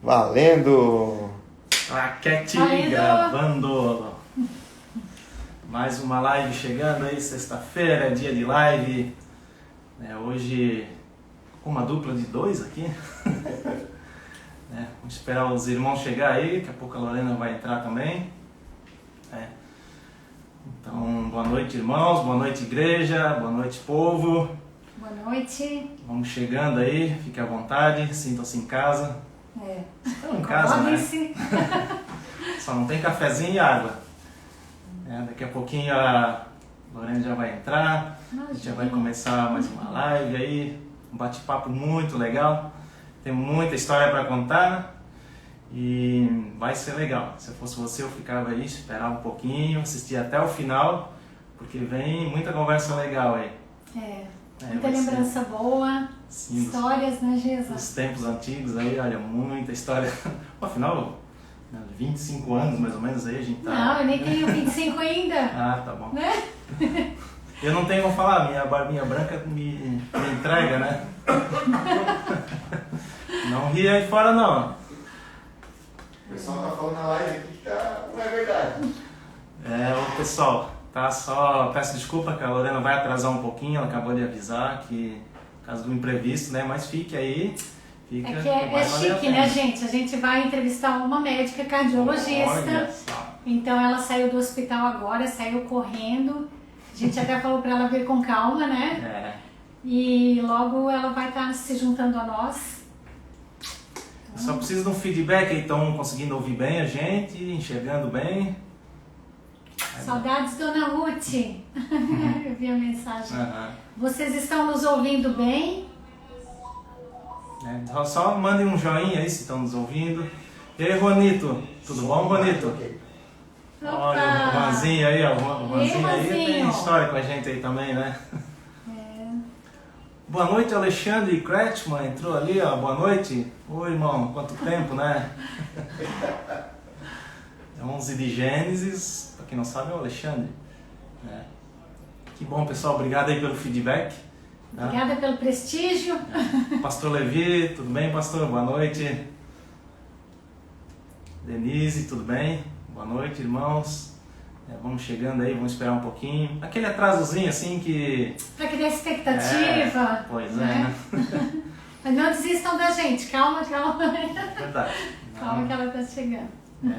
Valendo! Claquete Valendo! gravando! Mais uma live chegando aí, sexta-feira, dia de live. Hoje com uma dupla de dois aqui. Vamos esperar os irmãos chegar aí, daqui a pouco a Lorena vai entrar também. Então, boa noite, irmãos, boa noite, igreja, boa noite, povo. Boa noite. Vamos chegando aí, fique à vontade, sintam-se em casa. Estão em casa, né? Só não tem cafezinho e água. Daqui a pouquinho a Lorena já vai entrar, a gente já vai começar mais uma live aí, um bate-papo muito legal. Tem muita história para contar e vai ser legal. Se eu fosse você, eu ficava aí, esperar um pouquinho, assistir até o final, porque vem muita conversa legal aí. Muita lembrança boa, sim, histórias, né, Jesus? Dos tempos antigos aí, olha, muita história. Afinal, 25 anos mais ou menos aí a gente tá... Não, eu nem tenho 25 ainda. Ah, tá bom. Né? Eu não tenho como falar, minha barbinha branca me entrega, né? Não ri aí fora não. O pessoal tá falando na live aqui que não é verdade. Ô pessoal, tá só... Peço desculpa que a Lorena vai atrasar um pouquinho, ela acabou de avisar que... Por causa do imprevisto, né? Mas fique aí. Fica, é chique, né, gente? A gente vai entrevistar uma médica cardiologista. Então ela saiu do hospital agora, saiu correndo. A gente até falou pra ela vir com calma, né? E logo ela vai estar se juntando a nós. Só precisa de um feedback aí, estão conseguindo ouvir bem a gente, enxergando bem. Saudades, Dona Ruth. Eu vi a mensagem. Vocês estão nos ouvindo bem? Só mandem um joinha aí se estão nos ouvindo. E aí, Juanito? Tudo bom, Juanito? Olha, o Juanzinho aí, ó. O Juanzinho aí tem história com a gente aí também, né? Boa noite, Alexandre Kretschmann entrou ali, ó. Boa noite. Oi, irmão, quanto tempo, né? É 11 de Gênesis, pra quem não sabe é o Alexandre. Que bom, pessoal, obrigado aí pelo feedback. Obrigada pelo prestígio. Pastor Levi, tudo bem, pastor? Boa noite. Denise, tudo bem? Boa noite, irmãos. Vamos chegando aí, vamos esperar um pouquinho. Aquele atrasozinho assim que... Pra criar expectativa. Pois né? Mas não desistam da gente, calma. Verdade. Calma que ela tá chegando.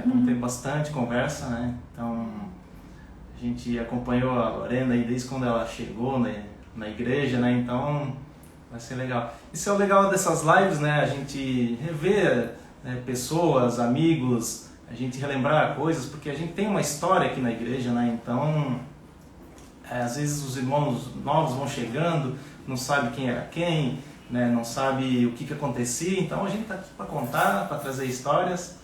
Vamos ter bastante conversa, né? Então, a gente acompanhou a Lorena aí desde quando ela chegou na igreja, né? Então, vai ser legal. Isso é o legal dessas lives, né? A gente rever pessoas, amigos, a gente relembrar coisas, porque a gente tem uma história aqui na igreja, né? Então, às vezes os irmãos novos vão chegando, não sabe quem era quem, né? Não sabe o que acontecia, então a gente está aqui para contar, para trazer histórias.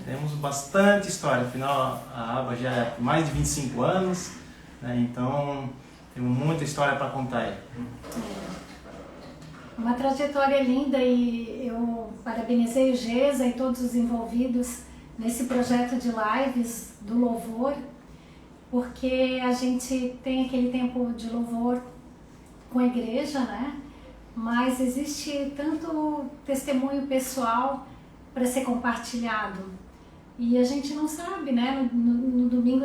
Temos bastante história, afinal a ABA já é mais de 25 anos, então temos muita história para contar aí. Uma trajetória linda e eu parabenizei o Gesa e todos os envolvidos nesse projeto de lives do louvor, porque a gente tem aquele tempo de louvor com a igreja, né? Mas existe tanto testemunho pessoal para ser compartilhado e a gente não sabe, né? No domingo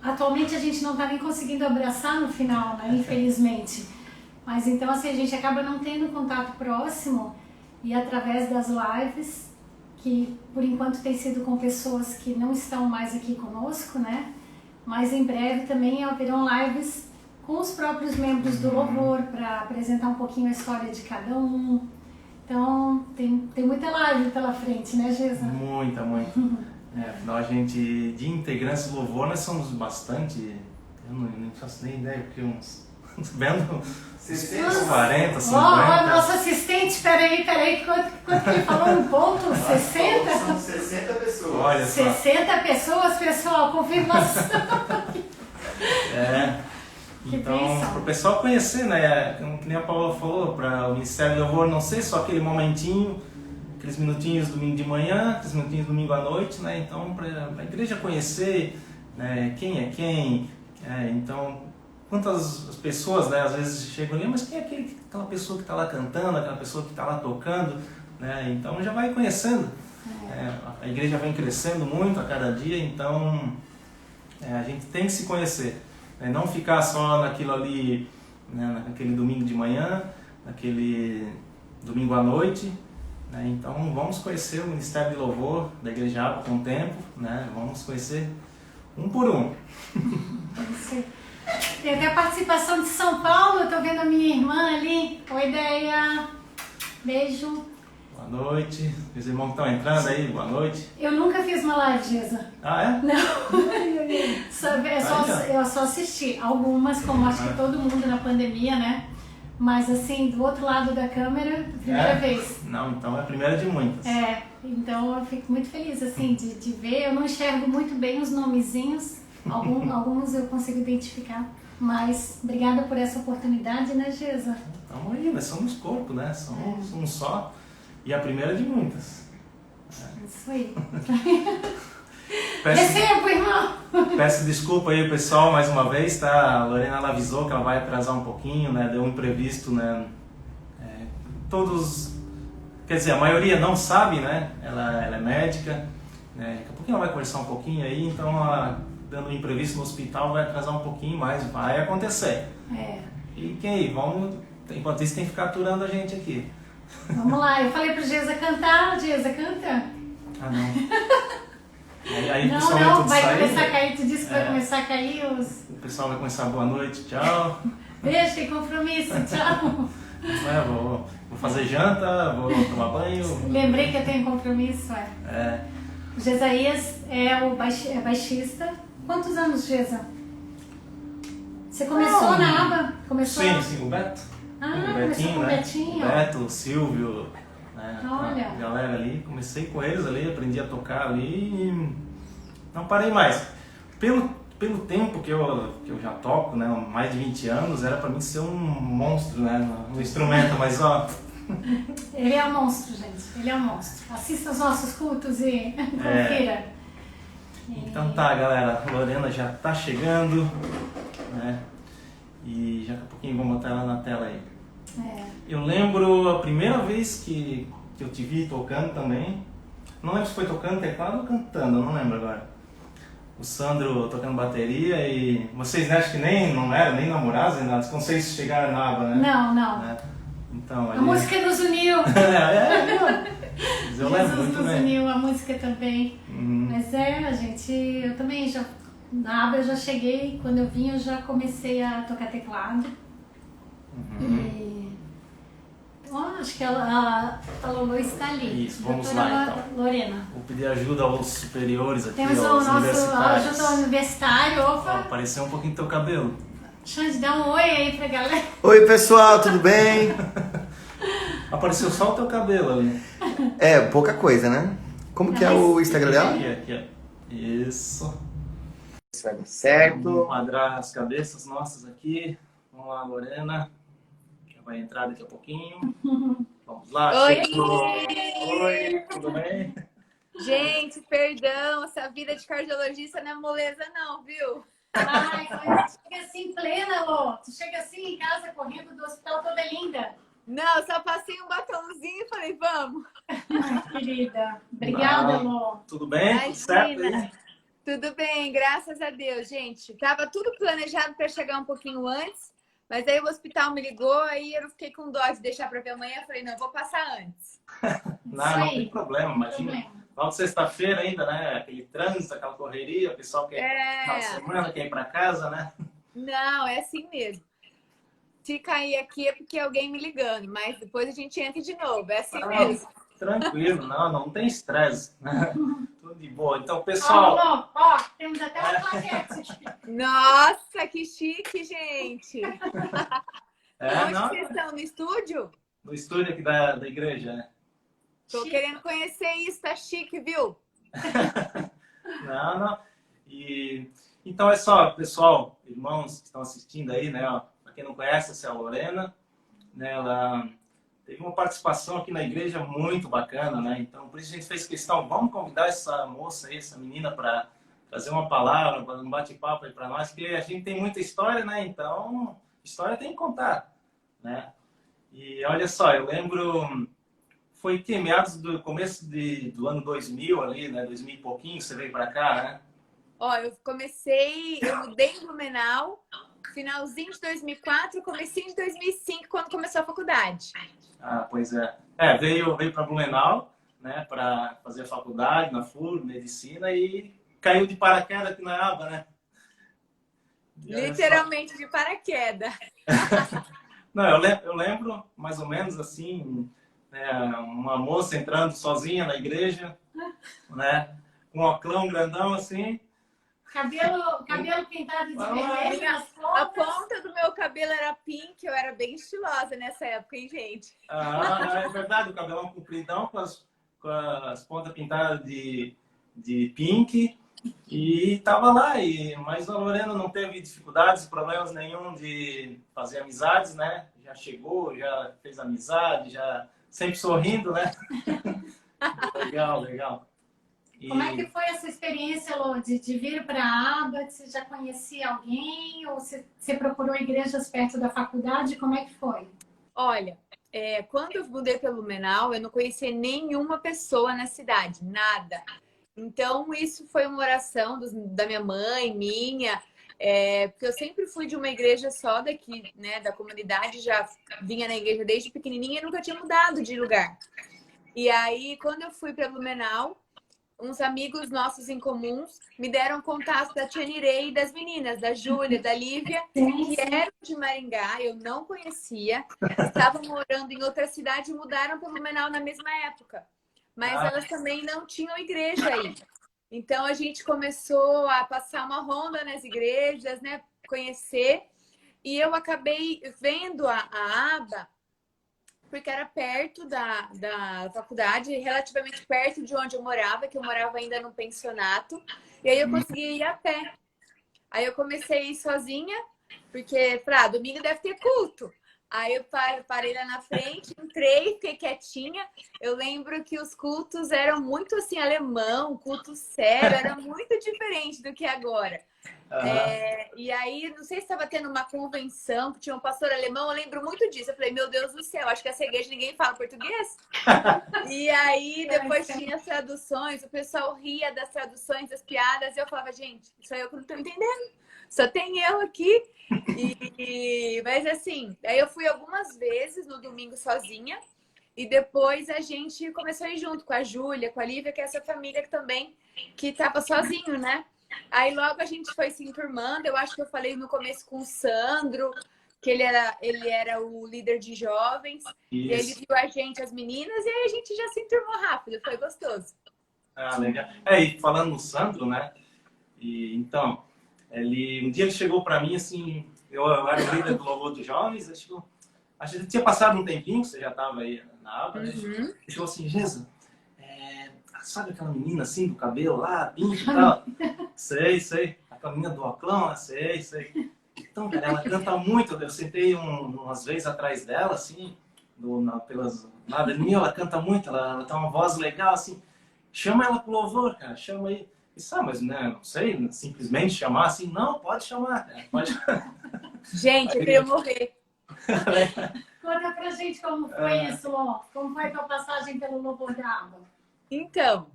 atualmente a gente não está nem conseguindo abraçar no final, né? Infelizmente. Mas então assim, a gente acaba não tendo contato próximo e através das lives, que por enquanto tem sido com pessoas que não estão mais aqui conosco, né? Mas em breve também haverão lives com os próprios membros do louvor para apresentar um pouquinho a história de cada um. Então, tem muita live pela frente, né, Gesa? Muita. Afinal, a gente, de integrantes do louvor, nós somos bastante, eu não faço nem ideia, porque uns 40, 50. Ó, nosso assistente, peraí, quanto que ele falou? Um ponto? 60? São 60 pessoas. Olha só. 60 pessoas, pessoal, confirmação. Então, para o pessoal conhecer, né, como que nem a Paula falou, para o Ministério do Louvor não ser só aquele momentinho, aqueles minutinhos domingo de manhã, aqueles minutinhos domingo à noite, né, então para a igreja conhecer, né, quem é quem, então quantas pessoas, né, às vezes chegam ali, mas quem é aquela pessoa que está lá cantando, aquela pessoa que está lá tocando, né? Então já vai conhecendo. A igreja vem crescendo muito a cada dia, então a gente tem que se conhecer, né? Não ficar só naquilo ali, né? Naquele domingo de manhã, naquele domingo à noite, né? Então vamos conhecer o Ministério de Louvor da Igreja Água com o tempo, né? Vamos conhecer um por um. Tem até a participação de São Paulo, eu tô vendo a minha irmã ali. Oi, Ideia. Beijo. Boa noite. Os irmãos que estão entrando aí, boa noite. Eu nunca fiz uma live, Gesa. Ah, é? Não. Eu só assisti algumas, como acho que todo mundo na pandemia, né? Mas assim, do outro lado da câmera, primeira vez. Não, então é a primeira de muitas. Então eu fico muito feliz assim de ver. Eu não enxergo muito bem os nomezinhos, alguns eu consigo identificar. Mas obrigada por essa oportunidade, né, Gesa? Estamos aí, nós somos corpo, né? Somos um só. E a primeira de muitas. Isso aí. Recebo, irmão! Peço desculpa aí, pessoal, mais uma vez, tá? A Lorena ela avisou que ela vai atrasar um pouquinho, né? Deu um imprevisto, né? Todos, quer dizer, a maioria não sabe, né? Ela é médica, né? Daqui a pouquinho ela vai conversar um pouquinho aí, então ela, dando um imprevisto no hospital, vai atrasar um pouquinho, mas vai acontecer. Fiquem aí, vamos, enquanto isso tem que ficar aturando a gente aqui. Vamos lá, eu falei pro Gesa cantar, Gesa, canta. Ah, não. Aí, não, vai começar a cair, tu disse que vai começar a cair os... O pessoal vai começar boa noite, tchau. Beijo, tem compromisso, tchau. Vou fazer janta, vou tomar banho. Lembrei que eu tenho compromisso, O Gesaías é baixista. Quantos anos, Gesa? Você começou na aba? Começou? Sim, o Beto. O Betinho, né? O Betinho. O Beto, o Silvio, né? Olha. A galera ali, comecei com eles ali, aprendi a tocar ali e não parei mais. Pelo tempo que eu já toco, né, mais de 20 anos, era pra mim ser um monstro, né, no instrumento, mas ó... Ele é um monstro, gente, ele é um monstro. Assista os nossos cultos e confira. Então tá, galera, a Lorena já tá chegando, né, e já daqui a pouquinho vou botar ela na tela aí. Eu lembro a primeira vez que eu te vi tocando também, não lembro se foi tocando teclado ou cantando, eu não lembro agora. O Sandro tocando bateria e vocês acham que não eram nem namorados nem nada, quando vocês chegaram na aba, né? Não. Então, a música nos uniu. Mas eu lembro muito nos bem. uniu, a música também. Mas eu também já, na aba eu já cheguei, quando eu vim eu já comecei a tocar teclado. Acho que a Lolo está ali. Isso, vamos lá então. Lorena. Vou pedir ajuda aos superiores aqui, Temos aos o nosso universitários. ajuda universitário. Opa! Apareceu um pouquinho teu cabelo. Xande, dá um oi aí pra galera. Oi, pessoal, tudo bem? Apareceu só o teu cabelo ali. Pouca coisa, né? Como que é o Instagram dela? Aqui. Isso. Isso vai dar certo. Vamos quadrar as cabeças nossas aqui. Vamos lá, Lorena. Vai entrar daqui a pouquinho. Vamos lá. Oi! Oi, tudo bem? Gente, perdão, essa vida de cardiologista não é moleza não, viu? Ai, tu chega assim plena, Lô. Tu chega assim em casa correndo do hospital toda linda. Não, só passei um batomzinho e falei, vamos. Ai, querida. Obrigada, Lô. Tudo bem? Tudo certo aí? Tudo bem, graças a Deus, gente. Tava tudo planejado para chegar um pouquinho antes. Mas aí o hospital me ligou, aí eu fiquei com dó de deixar para ver amanhã. Eu falei, não, eu vou passar antes. Não tem problema, imagina. Logo sexta-feira ainda, né? Aquele trânsito, aquela correria, o pessoal quer final de semana, quer ir para casa, né? Não, é assim mesmo. Se cair aqui é porque alguém me ligando, mas depois a gente entra de novo, é assim mesmo. Tranquilo, não tem estresse. Tudo de boa. Então, pessoal... Ó, temos até uma plaquete. Nossa, que chique, gente! Onde não, vocês estão? No estúdio? No estúdio aqui da igreja, né? Tô querendo conhecer isso, tá chique, viu? Não. Então é só, pessoal, irmãos que estão assistindo aí, né? Para quem não conhece, essa é a Lorena, né? Ela teve uma participação aqui na igreja muito bacana, né? Então, por isso a gente fez questão, vamos convidar essa moça aí, essa menina, para trazer uma palavra, para um bate-papo aí para nós, porque a gente tem muita história, né? Então, história tem que contar, né? E olha só, eu lembro, foi que meados do começo do ano 2000 ali, né? 2000 e pouquinho, você veio para cá, né? Ó, eu mudei em Blumenau, finalzinho de 2004, comecei em 2005, quando começou a faculdade. Ah, pois é. Veio para Blumenau, né? Para fazer a faculdade na FUR, medicina, e caiu de paraquedas aqui na aba, né? Literalmente de paraquedas. Não, eu lembro mais ou menos assim, né, uma moça entrando sozinha na igreja, né, com um oclão grandão assim. Cabelo pintado de vermelho nas A pontas. ponta do meu cabelo era pink, eu era bem estilosa nessa época, hein, gente? Ah, é verdade, o cabelão compridão com as pontas pintadas de pink. E tava lá, mas a Lorena não teve dificuldades, problemas nenhum de fazer amizades, né? Já chegou, já fez amizade, já sempre sorrindo, né? Legal, legal. Como é que foi essa experiência, Lô, de vir para a aba? Você já conhecia alguém? Ou você procurou igrejas perto da faculdade? Como é que foi? Olha, quando eu mudei para Blumenau, eu não conhecia nenhuma pessoa na cidade, nada. Então, isso foi uma oração da minha mãe, minha, porque eu sempre fui de uma igreja só daqui, né, da comunidade, já vinha na igreja desde pequenininha e nunca tinha mudado de lugar. E aí, quando eu fui para Blumenau, uns amigos nossos em comuns me deram contato da Tia Nirei e das meninas, da Júlia, da Lívia, que eram de Maringá, eu não conhecia, estavam morando em outra cidade e mudaram para Blumenau na mesma época. Mas elas também não tinham igreja aí. Então, a gente começou a passar uma ronda nas igrejas, né? Conhecer. E eu acabei vendo a aba, porque era perto da faculdade, relativamente perto de onde eu morava, que eu morava ainda num pensionato. E aí eu conseguia ir a pé. Aí eu comecei a ir sozinha, porque, domingo deve ter culto. Aí eu parei lá na frente, entrei, fiquei quietinha. Eu lembro que os cultos eram muito assim, alemão, culto sério, era muito diferente do que agora. E aí, não sei se estava tendo uma convenção, que tinha um pastor alemão, eu lembro muito disso. Eu falei, meu Deus do céu, acho que essa igreja ninguém fala português. E aí, depois tinha as traduções, o pessoal ria das traduções, das piadas, e eu falava, gente, isso aí eu não estou entendendo. Só tem eu aqui. Mas assim, aí eu fui algumas vezes no domingo sozinha. E depois a gente começou a ir junto com a Júlia, com a Lívia, que é essa família que também que estava sozinho, né? Aí logo a gente foi se enturmando. Eu acho que eu falei no começo com o Sandro, que ele era o líder de jovens. E ele viu a gente, as meninas, e aí a gente já se enturmou rápido. Foi gostoso. Ah, legal. E falando no Sandro, né? Então, um dia ele chegou para mim assim, eu era o líder do Louvor dos Jovens, acho que tinha passado um tempinho, você já estava aí na aba, né? Ele falou assim, Gesa, sabe aquela menina assim do cabelo lá, pink e tal? Sei. Aquela menina do oclão, sei. Então, cara, ela canta muito. Eu sentei umas vezes atrás dela, assim, pelas nada de mim, ela canta muito, ela tem uma voz legal, assim. Chama ela pro louvor, cara, chama aí. Mas né, não sei, simplesmente chamar assim, não, pode chamar, cara, pode. Gente, eu queria morrer. Conta pra gente como foi isso, Lô. Como foi a tua passagem pelo Louvor da Aba? Então,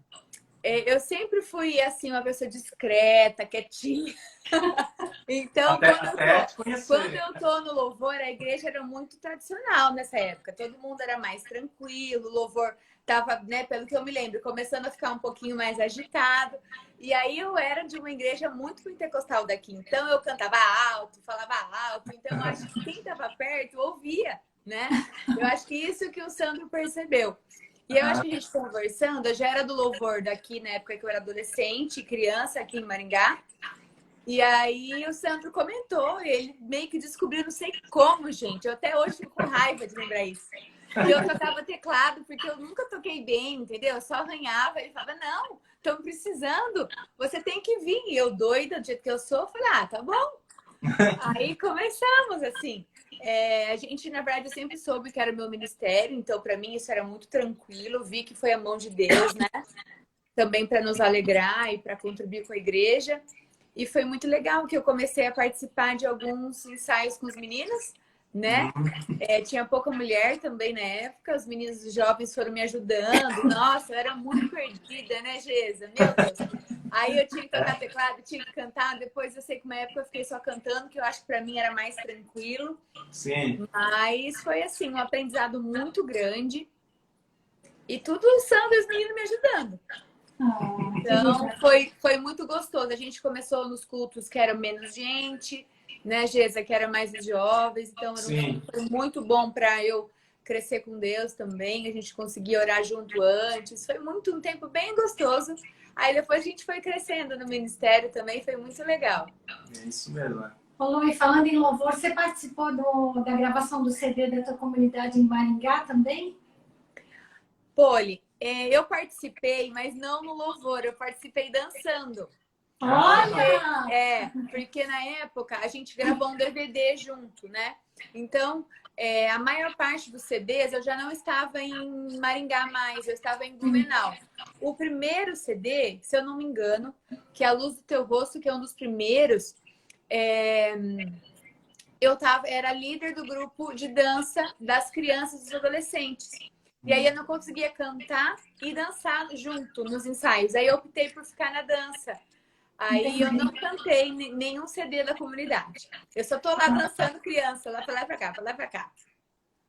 eu sempre fui assim, uma pessoa discreta, quietinha. Então, quando eu tô no louvor, a igreja era muito tradicional nessa época. Todo mundo era mais tranquilo, o louvor tava, né, pelo que eu me lembro, começando a ficar um pouquinho mais agitado. E aí eu era de uma igreja muito pentecostal daqui. Então eu cantava alto, falava alto. Então eu acho que quem tava perto ouvia, né? Eu acho que isso que o Sandro percebeu. E eu acho que a gente conversando, eu já era do louvor daqui na época que eu era adolescente, criança aqui em Maringá. E aí o Sandro comentou, ele meio que descobriu, não sei como, gente. Eu até hoje fico com raiva de lembrar isso. Eu tocava teclado porque eu nunca toquei bem, entendeu? Eu só arranhava. Ele falava, não, estamos precisando, você tem que vir. E eu doida, do jeito que eu sou, falei, tá bom. Aí começamos, assim. A gente, na verdade, eu sempre soube que era o meu ministério, então para mim isso era muito tranquilo. Vi que foi a mão de Deus, né? Também para nos alegrar e para contribuir com a igreja. E foi muito legal que eu comecei a participar de alguns ensaios com os meninos, né? Tinha pouca mulher também na época, os meninos jovens foram me ajudando. Nossa, eu era muito perdida, né, Gesa? Meu Deus. Aí eu tinha que tocar teclado, tinha que cantar. Depois eu sei que uma época eu fiquei só cantando, que eu acho que pra mim era mais tranquilo. Sim. Mas foi assim, um aprendizado muito grande. E tudo samba e os meninos me ajudando. Então foi muito gostoso. A gente começou nos cultos que era menos gente, né, Gesa, que era mais os jovens. Então foi muito bom para eu crescer com Deus também. A gente conseguia orar junto antes. Foi um tempo bem gostoso. Aí depois a gente foi crescendo no ministério também, foi muito legal. É isso mesmo, né? Ô, Lu, e falando em louvor, você participou da gravação do CD da tua comunidade em Maringá também? Poli, eu participei, mas não no louvor, eu participei dançando. Olha! Porque na época a gente gravou um DVD junto, né? Então, a maior parte dos CDs eu já não estava em Maringá mais, eu estava em Blumenau. O primeiro CD, se eu não me engano, que é A Luz do Teu Rosto, que é um dos primeiros, era líder do grupo de dança das crianças e dos adolescentes. E aí eu não conseguia cantar e dançar junto nos ensaios. Aí eu optei por ficar na dança. Aí eu não cantei nenhum CD da comunidade. Eu só tô lá dançando criança, lá pra lá e pra cá, pra lá e pra cá.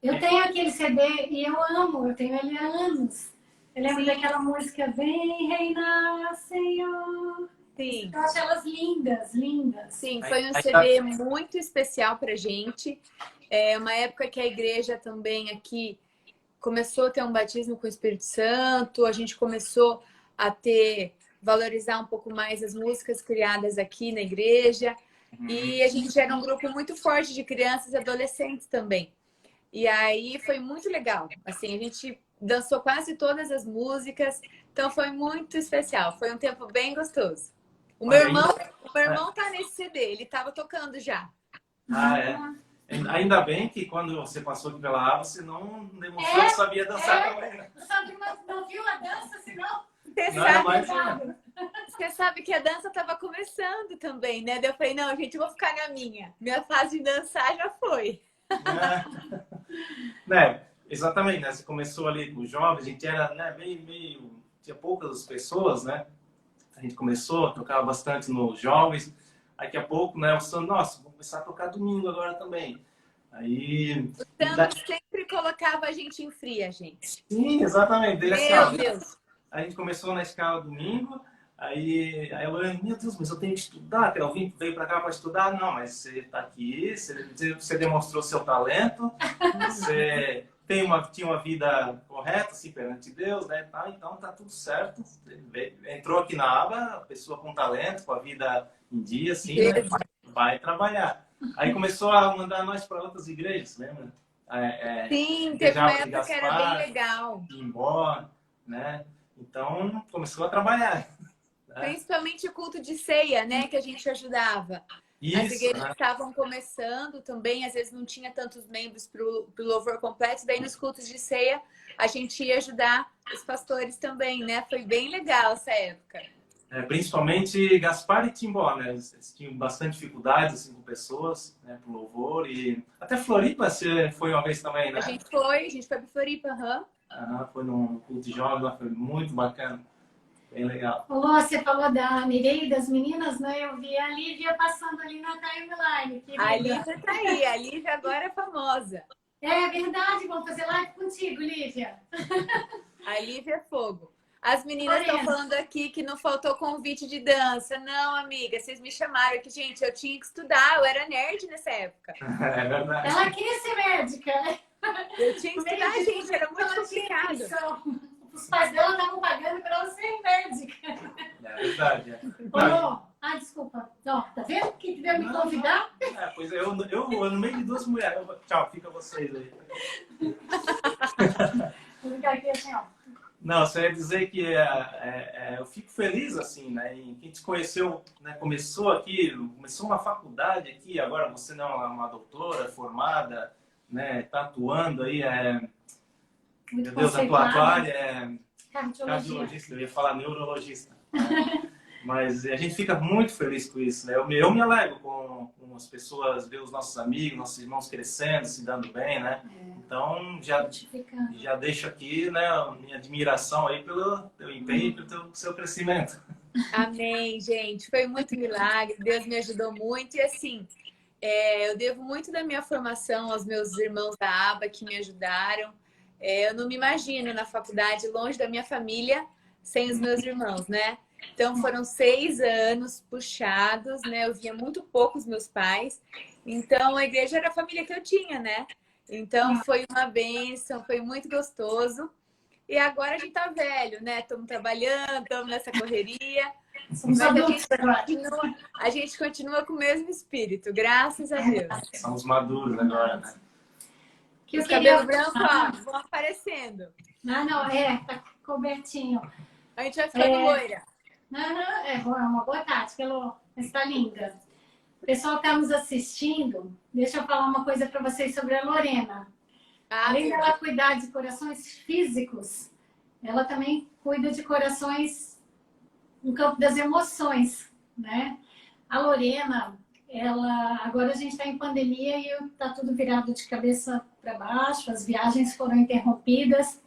Eu tenho aquele CD e eu amo, eu tenho ele há anos. Eu lembro daquela música Vem Reinar, Senhor. Sim. Eu acho elas lindas, lindas. Sim, foi um CD muito especial pra gente. É uma época que a igreja também aqui começou a ter um batismo com o Espírito Santo, a gente começou a valorizar um pouco mais as músicas criadas aqui na igreja. E a gente era um grupo muito forte de crianças e adolescentes também. E aí foi muito legal. Assim, a gente dançou quase todas as músicas, então foi muito especial. Foi um tempo bem gostoso. O meu irmão tá nesse CD, ele tava tocando já. Ainda bem que quando você passou aqui pela aba, você não demonstrou que sabia dançar também, né? Não viu a dança, senão... Você sabe que a dança estava começando também, né? Daí eu falei, não, gente, eu vou ficar na minha. Minha fase de dançar já foi. Exatamente, né? Você começou ali com os jovens, a gente era, né, meio... Tinha poucas pessoas, né? A gente começou, tocava bastante nos jovens. Daqui a pouco, né? O Sandro, nossa, vou começar a tocar domingo agora também. Aí... O Sandro sempre colocava a gente em fria, gente. Sim, exatamente. Meu Deus. A gente começou na escala domingo, aí eu olhando, meu Deus, mas eu tenho que estudar. Eu veio para cá para estudar? Não, mas você está aqui, você demonstrou seu talento, você tinha uma vida correta, assim, perante Deus, né? Então tá tudo certo. Entrou aqui na aba, a pessoa com talento, com a vida em dia, assim, né? Vai trabalhar. Aí começou a mandar nós para outras igrejas, lembra? Sim, teve uma época que era bem legal. Embora, né? Então, começou a trabalhar. Principalmente o culto de ceia, né? Que a gente ajudava. As igrejas estavam começando também, às vezes não tinha tantos membros para o louvor completo. Daí, nos cultos de ceia, a gente ia ajudar os pastores também, né? Foi bem legal essa época. Principalmente Gaspar e Timbó, né? Eles tinham bastante dificuldades, assim, com pessoas, né? Pro louvor. E até Floripa, você foi uma vez também, né? A gente foi para Floripa, foi num culto de jovens lá, foi muito bacana. Bem legal. Ô, você falou da Mireia e das meninas, né? Eu vi a Lívia passando ali na timeline. Querida. A Lívia tá aí, a Lívia agora é famosa. É verdade, vamos fazer live contigo, Lívia. A Lívia é fogo. As meninas estão falando aqui que não faltou convite de dança. Não, amiga, vocês me chamaram aqui. Gente, eu tinha que estudar, eu era nerd nessa época. É verdade. Ela queria ser médica, né? Eu tinha que estudar, gente, era muito complicado. Os pais dela estavam pagando para ela ser médica. É verdade. Desculpa. Ó, tá vendo que veio me convidar? Pois é, eu no meio de duas mulheres. Tchau, fica vocês aí. Vou ficar aqui assim, ó. Não, só ia dizer que eu fico feliz, assim, né? Em quem te conheceu, né? Começou uma faculdade aqui, agora você não é uma doutora formada, né? Tá atuando aí, Muito meu Deus, a tua área é cardiologista, eu ia falar neurologista. Mas a gente fica muito feliz com isso, né? Eu me alegro com as pessoas, ver os nossos amigos, nossos irmãos crescendo, se dando bem, né? Então, já deixo aqui, né, a minha admiração aí pelo teu empenho e pelo seu crescimento. Amém, gente. Foi muito milagre. Deus me ajudou muito. E assim, eu devo muito da minha formação aos meus irmãos da ABA que me ajudaram. Eu não me imagino na faculdade, longe da minha família, sem os meus irmãos, né? Então foram 6 anos puxados, né? Eu via muito pouco os meus pais. Então a igreja era a família que eu tinha, né? Então foi uma bênção, foi muito gostoso. E agora a gente tá velho, né? Estamos trabalhando, estamos nessa correria. Somos adultos agora. A gente continua com o mesmo espírito, graças a Deus. Somos maduros agora, né? Que eu Os queria... cabelos brancos, ó, vão aparecendo. Não, tá cobertinho. A gente vai ficando loira. Não, é uma boa tática, Elô. Está linda. O pessoal que está nos assistindo, deixa eu falar uma coisa para vocês sobre a Lorena. Além dela cuidar de corações físicos, ela também cuida de corações no campo das emoções, né? A Lorena, agora a gente está em pandemia e está tudo virado de cabeça para baixo, as viagens foram interrompidas.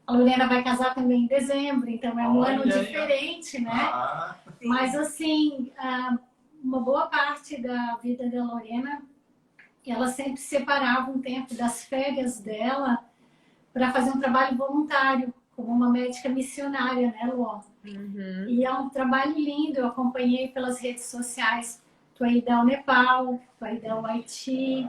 A Lorena vai casar também em dezembro, então é um ano diferente, né? Mas assim, uma boa parte da vida da Lorena, ela sempre separava um tempo das férias dela para fazer um trabalho voluntário, como uma médica missionária, né, Luó? Uhum. E é um trabalho lindo, eu acompanhei pelas redes sociais. Tu aí ao Nepal, tu aí ao Haiti,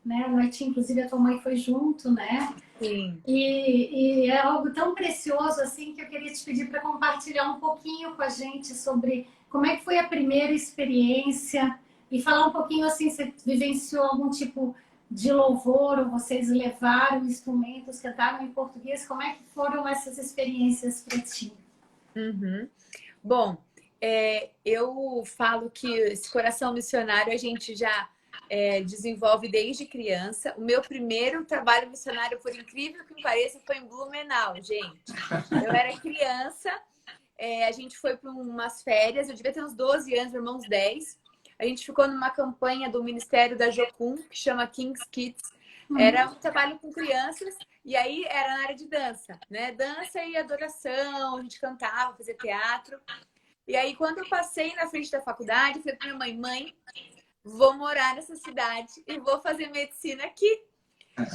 né? No Haiti, inclusive, a tua mãe foi junto, né? Sim. E é algo tão precioso assim que eu queria te pedir para compartilhar um pouquinho com a gente sobre como é que foi a primeira experiência e falar um pouquinho assim, você vivenciou algum tipo de louvor ou vocês levaram instrumentos, cantaram em português, como é que foram essas experiências para ti? Uhum. Bom, eu falo que esse coração missionário a gente já desenvolve desde criança. O meu primeiro trabalho missionário, por incrível que pareça, foi em Blumenau, gente. Eu era criança, a gente foi para umas férias, eu devia ter uns 12 anos, meu irmão uns 10. A gente ficou numa campanha do Ministério da Jocum, que chama King's Kids. Era um trabalho com crianças e aí era na área de dança, né? Dança e adoração, a gente cantava, fazia teatro. E aí, quando eu passei na frente da faculdade, eu falei para minha mãe, vou morar nessa cidade e vou fazer medicina aqui.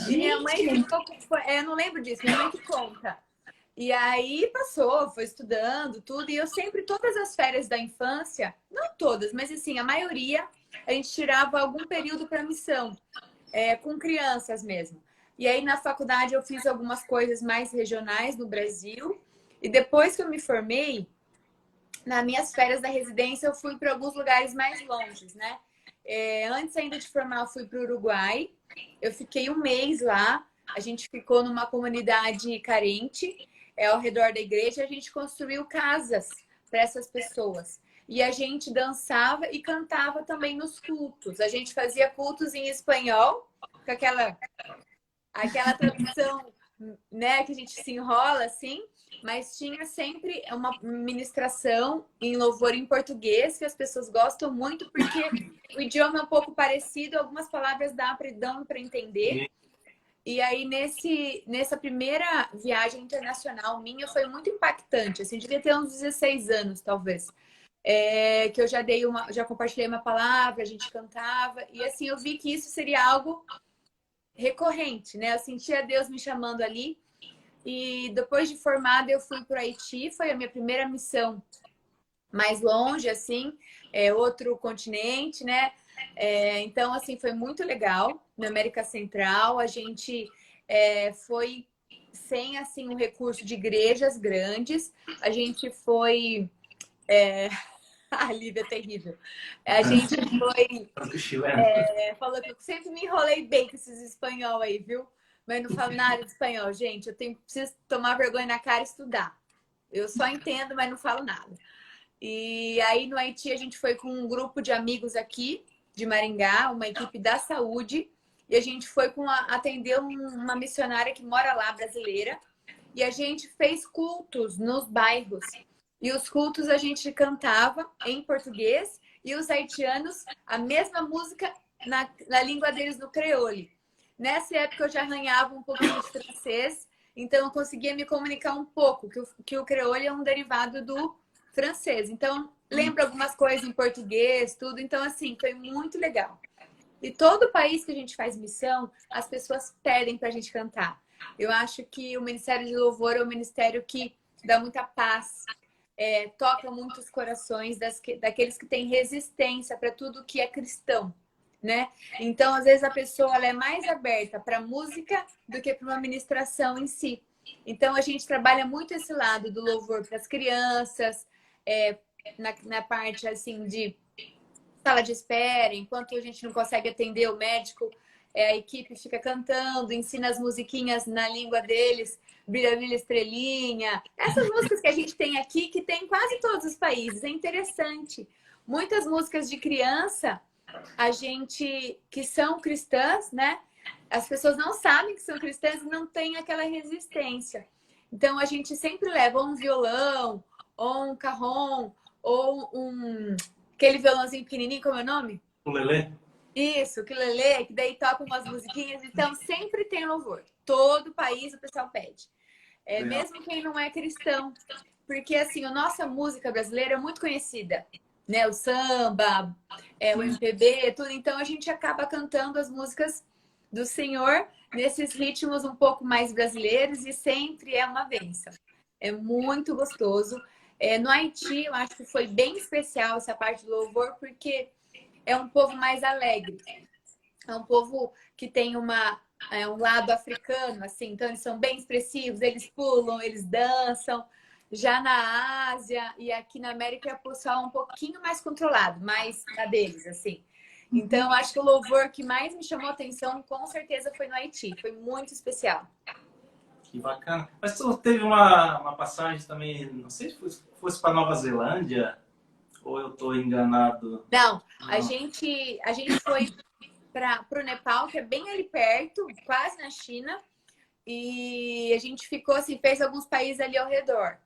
E minha mãe ficou... eu não lembro disso, minha mãe que conta. E aí passou, foi estudando tudo. E eu sempre, todas as férias da infância, não todas, mas assim, a maioria, a gente tirava algum período para missão, com crianças mesmo. E aí na faculdade eu fiz algumas coisas mais regionais no Brasil. E depois que eu me formei, nas minhas férias da residência, eu fui para alguns lugares mais longes, né? Antes ainda de formar, eu fui para o Uruguai. Eu fiquei um mês lá. A gente ficou numa comunidade carente, ao redor da igreja. A gente construiu casas para essas pessoas. E a gente dançava e cantava também nos cultos. A gente fazia cultos em espanhol, com aquela tradução, né, que a gente se enrola assim. Mas tinha sempre uma ministração em louvor em português, que as pessoas gostam muito, porque o idioma é um pouco parecido, algumas palavras dão para entender. E aí, nessa primeira viagem internacional minha, foi muito impactante. Assim, devia ter uns 16 anos, talvez. Que eu já compartilhei uma palavra, a gente cantava. E assim, eu vi que isso seria algo recorrente, né? Eu sentia Deus me chamando ali. E depois de formada, eu fui para o Haiti. Foi a minha primeira missão mais longe, assim. Outro continente, né? Então, assim, foi muito legal. Na América Central, a gente foi sem, assim, um recurso de igrejas grandes. A gente foi... A Lívia é terrível. A gente foi... falou que eu sempre me enrolei bem com esses espanhol aí, viu? Mas não falo nada de espanhol, gente. Preciso tomar vergonha na cara e estudar. Eu só entendo, mas não falo nada. E aí no Haiti a gente foi com um grupo de amigos aqui de Maringá, uma equipe da saúde, e a gente foi atender uma missionária que mora lá, brasileira, e a gente fez cultos nos bairros. e os cultos a gente cantava em português e os haitianos a mesma música na língua deles, no creole. Nessa época eu já arranhava um pouquinho de francês, então eu conseguia me comunicar um pouco, que o creole é um derivado do francês. Então, lembro algumas coisas em português, tudo. Então, assim, foi muito legal. E todo país que a gente faz missão, as pessoas pedem pra gente cantar. Eu acho que o Ministério de Louvor é um ministério que dá muita paz, toca muitos corações daqueles que têm resistência para tudo que é cristão, né? Então, às vezes, a pessoa ela é mais aberta para música do que para uma ministração em si. Então, a gente trabalha muito esse lado do louvor para as crianças, na parte, assim, de sala de espera, enquanto a gente não consegue atender o médico, a equipe fica cantando, ensina as musiquinhas na língua deles, Brilha, Brilha, Estrelinha. Essas músicas que a gente tem aqui, que tem em quase todos os países, é interessante. Muitas músicas de criança, que são cristãs, né? As pessoas não sabem que são cristãs e não têm aquela resistência. Então, a gente sempre leva um violão, ou um carrom, ou aquele violãozinho pequenininho, como é o nome? O Lelê? Isso, ukulele, que daí toca umas musiquinhas. Então, sempre tem louvor. Todo país o pessoal pede. Mesmo quem não é cristão. Porque, assim, a nossa música brasileira é muito conhecida. Né? O samba, o MPB, tudo. Então, a gente acaba cantando as músicas do Senhor nesses ritmos um pouco mais brasileiros e sempre é uma bênção. É muito gostoso. No Haiti, eu acho que foi bem especial essa parte do louvor, porque é um povo mais alegre. É um povo que tem um lado africano, assim. Então, eles são bem expressivos, eles pulam, eles dançam. Já na Ásia e aqui na América, é o pessoal um pouquinho mais controlado, mais na deles, assim. Então, acho que o louvor que mais me chamou a atenção, com certeza, foi no Haiti. Foi muito especial. Que bacana. Mas tu teve uma passagem também, não sei se fosse para Nova Zelândia, ou eu estou enganado? Não, a gente foi para o Nepal, que é bem ali perto, quase na China, e a gente ficou assim, fez alguns países ali ao redor,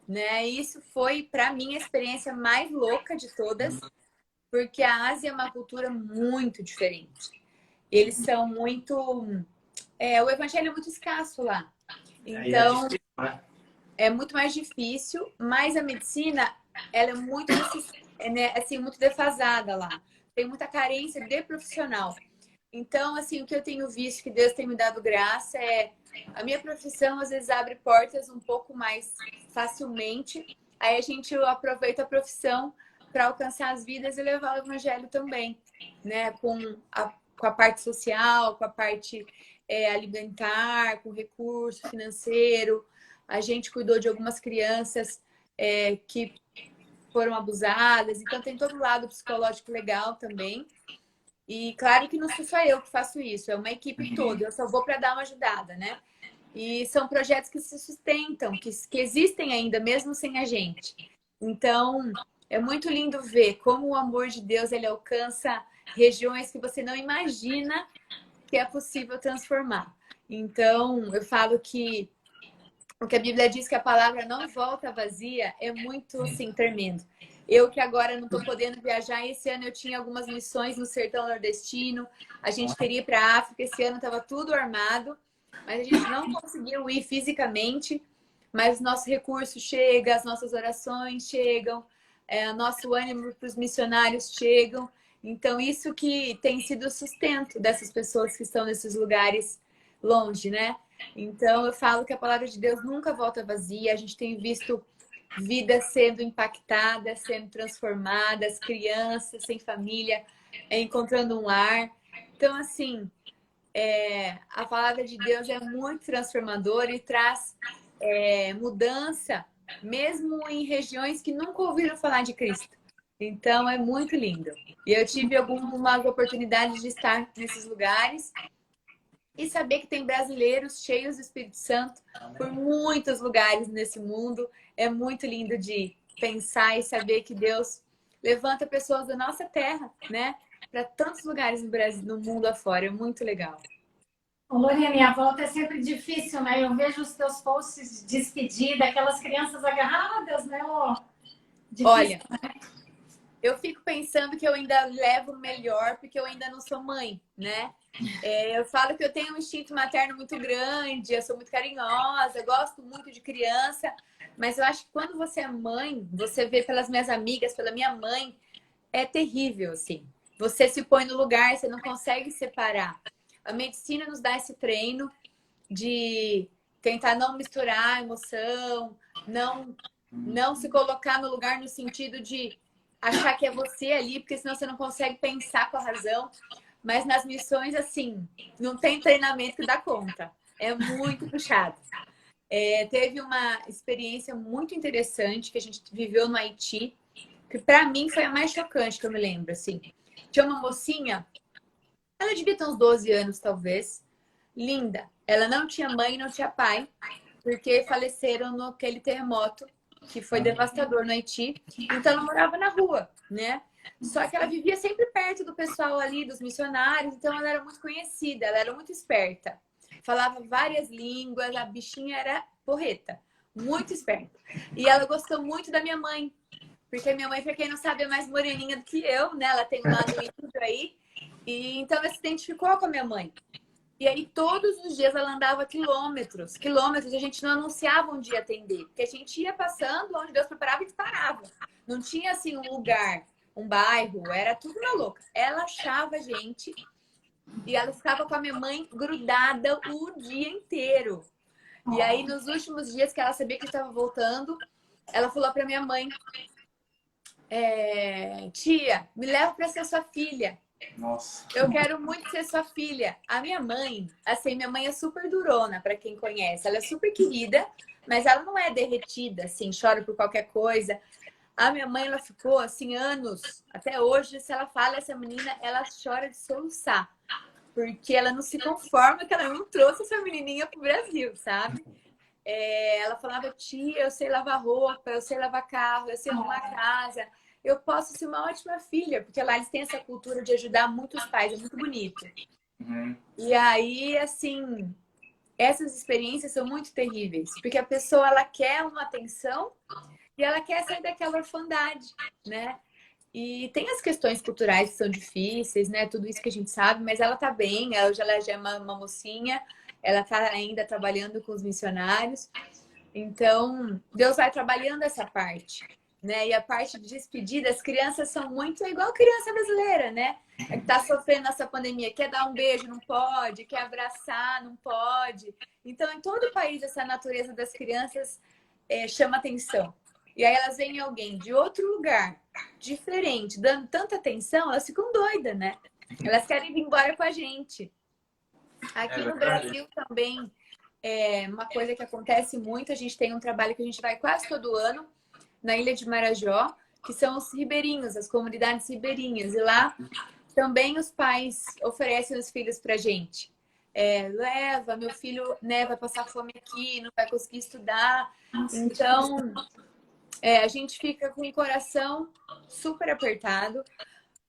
né? Isso foi, para mim, a experiência mais louca de todas, porque a Ásia é uma cultura muito diferente. Eles são muito... o evangelho é muito escasso lá. Então, difícil, né? é muito mais difícil, mas a medicina, ela é muito, assim, muito defasada lá. Tem muita carência de profissional. Então, assim, o que eu tenho visto, que Deus tem me dado graça, a minha profissão às vezes abre portas um pouco mais facilmente. Aí a gente aproveita a profissão para alcançar as vidas e levar o evangelho também, né? Com a parte social, com a parte alimentar, com recurso financeiro. A gente cuidou de algumas crianças que foram abusadas. Então, tem todo o lado psicológico legal também. E claro que não sou só eu que faço isso, é uma equipe toda. Eu só vou para dar uma ajudada, né? E são projetos que se sustentam, que existem ainda, mesmo sem a gente. Então, é muito lindo ver como o amor de Deus ele alcança regiões que você não imagina que é possível transformar. Então, eu falo que o que a Bíblia diz que a palavra não volta vazia é muito, assim, tremendo. Eu que agora não estou podendo viajar, esse ano eu tinha algumas missões no sertão nordestino, a gente queria ir para a África, esse ano estava tudo armado, mas a gente não conseguiu ir fisicamente, mas o nosso recurso chega, as nossas orações chegam, nosso ânimo para os missionários chegam. Então, isso que tem sido o sustento dessas pessoas que estão nesses lugares longe, né? Então, eu falo que a palavra de Deus nunca volta vazia. A gente tem visto vidas sendo impactadas, sendo transformadas, crianças sem família, encontrando um lar. Então, assim, a palavra de Deus é muito transformadora e traz mudança, mesmo em regiões que nunca ouviram falar de Cristo. Então, é muito lindo. E eu tive algumas oportunidades de estar nesses lugares e saber que tem brasileiros cheios do Espírito Santo por muitos lugares nesse mundo. É muito lindo de pensar e saber que Deus levanta pessoas da nossa terra, né? Para tantos lugares no Brasil, no mundo afora. É muito legal. Ô, Lorena, a volta é sempre difícil, né? Eu vejo os teus posts de despedida, aquelas crianças agarradas, né? Ó, difícil. Olha, eu fico pensando que eu ainda levo melhor, porque eu ainda não sou mãe, né? Eu falo que eu tenho um instinto materno muito grande, eu sou muito carinhosa, eu gosto muito de criança, mas eu acho que quando você é mãe, você vê pelas minhas amigas, pela minha mãe, é terrível, assim. Você se põe no lugar, você não consegue separar. A medicina nos dá esse treino de tentar não misturar a emoção, não se colocar no lugar no sentido de achar que é você ali, porque senão você não consegue pensar com a razão. Mas nas missões, assim, não tem treinamento que dá conta. É muito puxado. Teve uma experiência muito interessante que a gente viveu no Haiti, que para mim foi a mais chocante que eu me lembro, assim. Tinha uma mocinha, ela devia ter uns 12 anos, talvez, linda. Ela não tinha mãe, não tinha pai, porque faleceram naquele terremoto que foi devastador no Haiti. Então ela morava na rua, né? Só que ela vivia sempre perto do pessoal ali, dos missionários, então ela era muito conhecida, ela era muito esperta. Falava várias línguas, a bichinha era porreta, muito esperta. E ela gostou muito da minha mãe, porque minha mãe, para quem não sabe, é mais moreninha do que eu, né? Ela tem um lado índio aí. E então ela se identificou com a minha mãe. E aí todos os dias ela andava quilômetros, quilômetros, e a gente não anunciava onde ia atender. Porque a gente ia passando, onde Deus preparava e parava. Não tinha assim um lugar, um bairro, era tudo na louca. Ela achava a gente e ela ficava com a minha mãe grudada o dia inteiro. E aí nos últimos dias que ela sabia que estava voltando, ela falou para minha mãe: tia, me leva para ser sua filha. Nossa. Eu quero muito ser sua filha. A minha mãe, assim, minha mãe é super durona, para quem conhece. Ela é super querida, mas ela não é derretida, assim, chora por qualquer coisa. A minha mãe, ela ficou, assim, anos. Até hoje, se ela fala, essa menina, ela chora de soluçar. Porque ela não se conforma que ela não trouxe essa menininha pro Brasil, sabe? Ela falava: tia, eu sei lavar roupa, eu sei lavar carro, eu sei arrumar casa. Eu posso ser uma ótima filha, porque lá eles têm essa cultura de ajudar muitos pais, é muito bonito. Uhum. E aí, assim, essas experiências são muito terríveis, porque a pessoa, ela quer uma atenção e ela quer sair daquela orfandade, né? E tem as questões culturais que são difíceis, né? Tudo isso que a gente sabe, mas ela tá bem, ela já é uma mocinha, ela tá ainda trabalhando com os missionários. Então, Deus vai trabalhando essa parte, né? E a parte de despedida, as crianças são muito igual a criança brasileira, né? Que tá sofrendo nessa pandemia, quer dar um beijo, não pode, quer abraçar, não pode. Então, em todo o país, essa natureza das crianças chama atenção. E aí elas veem alguém de outro lugar, diferente, dando tanta atenção, elas ficam doidas, né? Elas querem ir embora com a gente. Aqui no Brasil também uma coisa que acontece muito, a gente tem um trabalho que a gente vai quase todo ano na Ilha de Marajó, que são os ribeirinhos, as comunidades ribeirinhas. E lá também os pais oferecem os filhos pra gente. Leva, meu filho, né, vai passar fome aqui, não vai conseguir estudar. Então, a gente fica com o coração super apertado.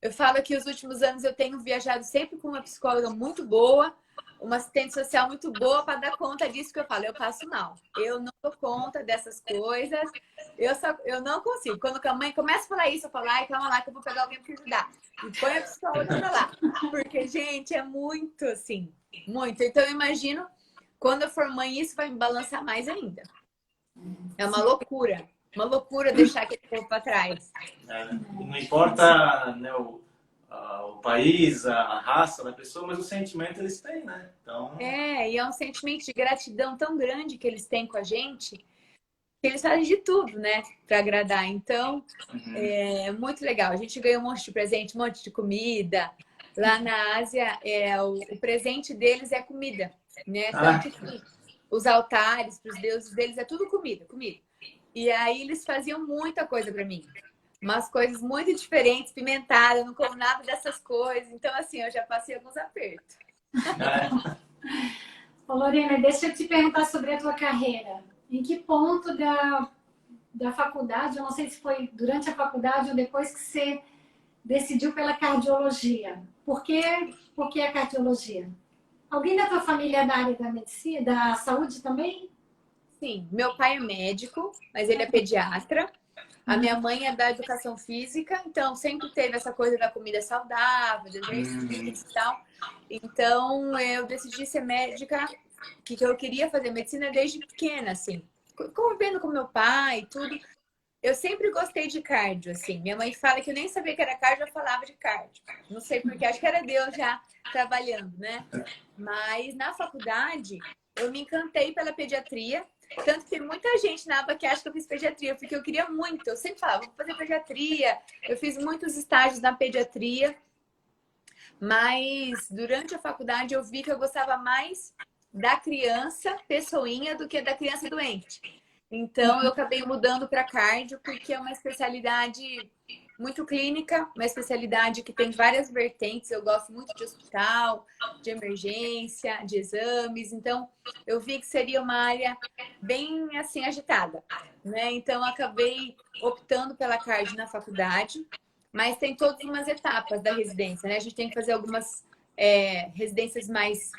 Eu falo que os últimos anos eu tenho viajado sempre com uma psicóloga muito boa, uma assistente social muito boa para dar conta disso que eu falo. Eu passo mal. Eu não dou conta dessas coisas. Eu não consigo. Quando a mãe começa a falar isso, eu falo: ai, calma lá que eu vou pegar alguém para ajudar. E põe a psicóloga pra lá. Porque, gente, é muito assim. Muito. Então eu imagino, quando eu for mãe, isso vai me balançar mais ainda. É uma loucura. Uma loucura deixar aquele povo para trás. Não importa, né, o país, a raça da pessoa, mas o sentimento eles têm, né? Então... E é um sentimento de gratidão tão grande que eles têm com a gente, que eles fazem de tudo, né, para agradar. Então, é muito legal. A gente ganhou um monte de presente, um monte de comida. Lá na Ásia, o presente deles é comida, né? Tanto que os altares para os deuses deles é tudo comida, comida. E aí eles faziam muita coisa para mim. Umas coisas muito diferentes, pimentadas, eu não como nada dessas coisas. Então, assim, eu já passei alguns apertos. Ô, Lorena, deixa eu te perguntar sobre a tua carreira. Em que ponto da faculdade, eu não sei se foi durante a faculdade ou depois que você decidiu pela cardiologia? Por que a cardiologia? Alguém da tua família é da área da medicina, da saúde também? Sim, meu pai é médico, mas ele é pediatra. A minha mãe é da educação física, então sempre teve essa coisa da comida saudável, do exercício e tal. Então eu decidi ser médica, que eu queria fazer medicina desde pequena, assim. Convivendo com meu pai e tudo. Eu sempre gostei de cardio, assim. Minha mãe fala que eu nem sabia que era cardio, eu falava de cardio. Não sei porque, acho que era Deus já trabalhando, né? Mas na faculdade, eu me encantei pela pediatria. Tanto que tem muita gente na aba que acha que eu fiz pediatria, porque eu queria muito. Eu sempre falava, vou fazer pediatria. Eu fiz muitos estágios na pediatria. Mas durante a faculdade eu vi que eu gostava mais da criança pessoinha do que da criança doente. Então eu acabei mudando para cardio porque é uma especialidade muito clínica, uma especialidade que tem várias vertentes. Eu gosto muito de hospital, de emergência, de exames. Então eu vi que seria uma área bem assim agitada, né? Então eu acabei optando pela cardio na faculdade. Mas tem todas umas etapas da residência, né? A gente tem que fazer algumas residências mais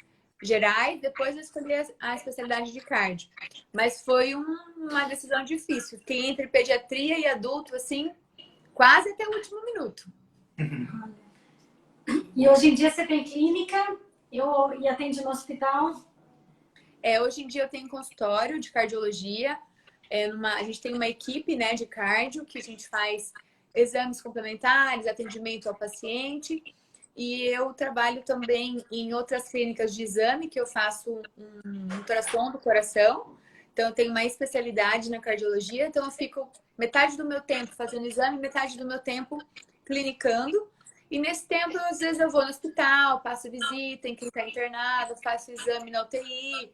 gerais, depois eu escolhi a especialidade de cardio. Mas foi uma decisão difícil. Fiquei entre pediatria e adulto, assim, quase até o último minuto. E hoje em dia você tem clínica e atende no hospital? Hoje em dia eu tenho consultório de cardiologia. A gente tem uma equipe, né, de cardio que a gente faz exames complementares, atendimento ao paciente. E eu trabalho também em outras clínicas de exame, que eu faço um ultrassom do coração. Então, eu tenho uma especialidade na cardiologia. Então, eu fico metade do meu tempo fazendo exame, metade do meu tempo clinicando. E nesse tempo, às vezes, eu vou no hospital, passo visita em quem está internado, faço exame na UTI.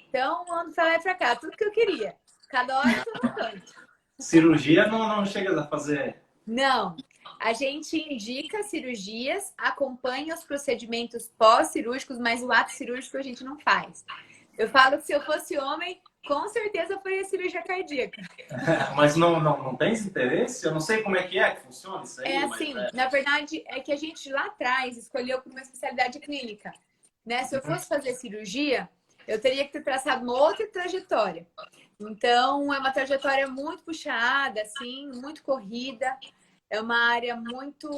Então, ando pra lá e pra cá, tudo que eu queria. Cada hora eu tô no canto. Cirurgia não chega a fazer. Não, a gente indica cirurgias, acompanha os procedimentos pós-cirúrgicos, mas o ato cirúrgico a gente não faz. Eu falo que se eu fosse homem, com certeza faria cirurgia cardíaca. Mas não tens interesse? Eu não sei como é que funciona isso aí. Assim, na verdade, é que a gente lá atrás escolheu por uma especialidade clínica, né? Se eu fosse fazer cirurgia, eu teria que ter traçado uma outra trajetória. Então, é uma trajetória muito puxada, assim, muito corrida. É uma área muito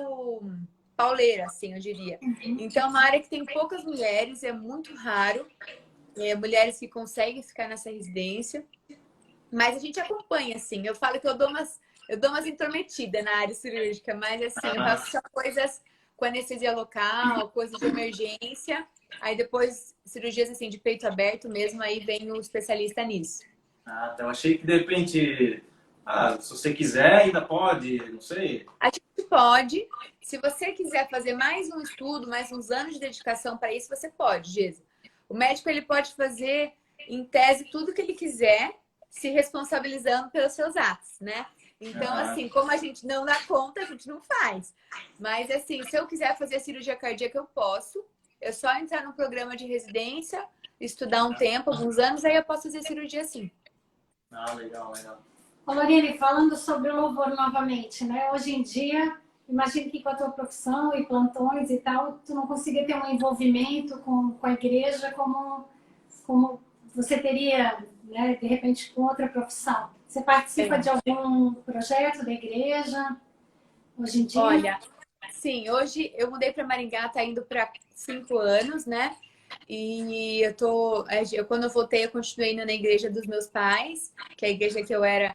pauleira, assim, eu diria. Então, é uma área que tem poucas mulheres, é muito raro. Mulheres que conseguem ficar nessa residência. Mas a gente acompanha, assim. Eu falo que eu dou umas intrometidas na área cirúrgica, mas, assim, eu faço só coisas com anestesia local, coisas de emergência. Aí, depois, cirurgias, assim, de peito aberto mesmo, aí vem o especialista nisso. Ah, então achei que, de repente... se você quiser, ainda pode, não sei. A gente pode. Se você quiser fazer mais um estudo, mais uns anos de dedicação para isso, você pode, Gesa. O médico ele pode fazer, em tese, tudo que ele quiser, se responsabilizando pelos seus atos, né? Então, assim, como a gente não dá conta, a gente não faz. Mas, assim, se eu quiser fazer cirurgia cardíaca, eu posso. É só entrar no programa de residência, estudar um tempo, alguns anos, aí eu posso fazer cirurgia sim. Ah, legal, legal. Ô, Lorene, falando sobre o louvor novamente, né? Hoje em dia, imagino que com a tua profissão e plantões e tal, tu não consiga ter um envolvimento com a igreja como você teria, né, de repente, com outra profissão. Você participa de algum projeto da igreja hoje em dia? Olha, sim, hoje eu mudei para Maringá, tá indo para 5 anos, né? E quando eu voltei, eu continuei indo na igreja dos meus pais, que é a igreja que eu era.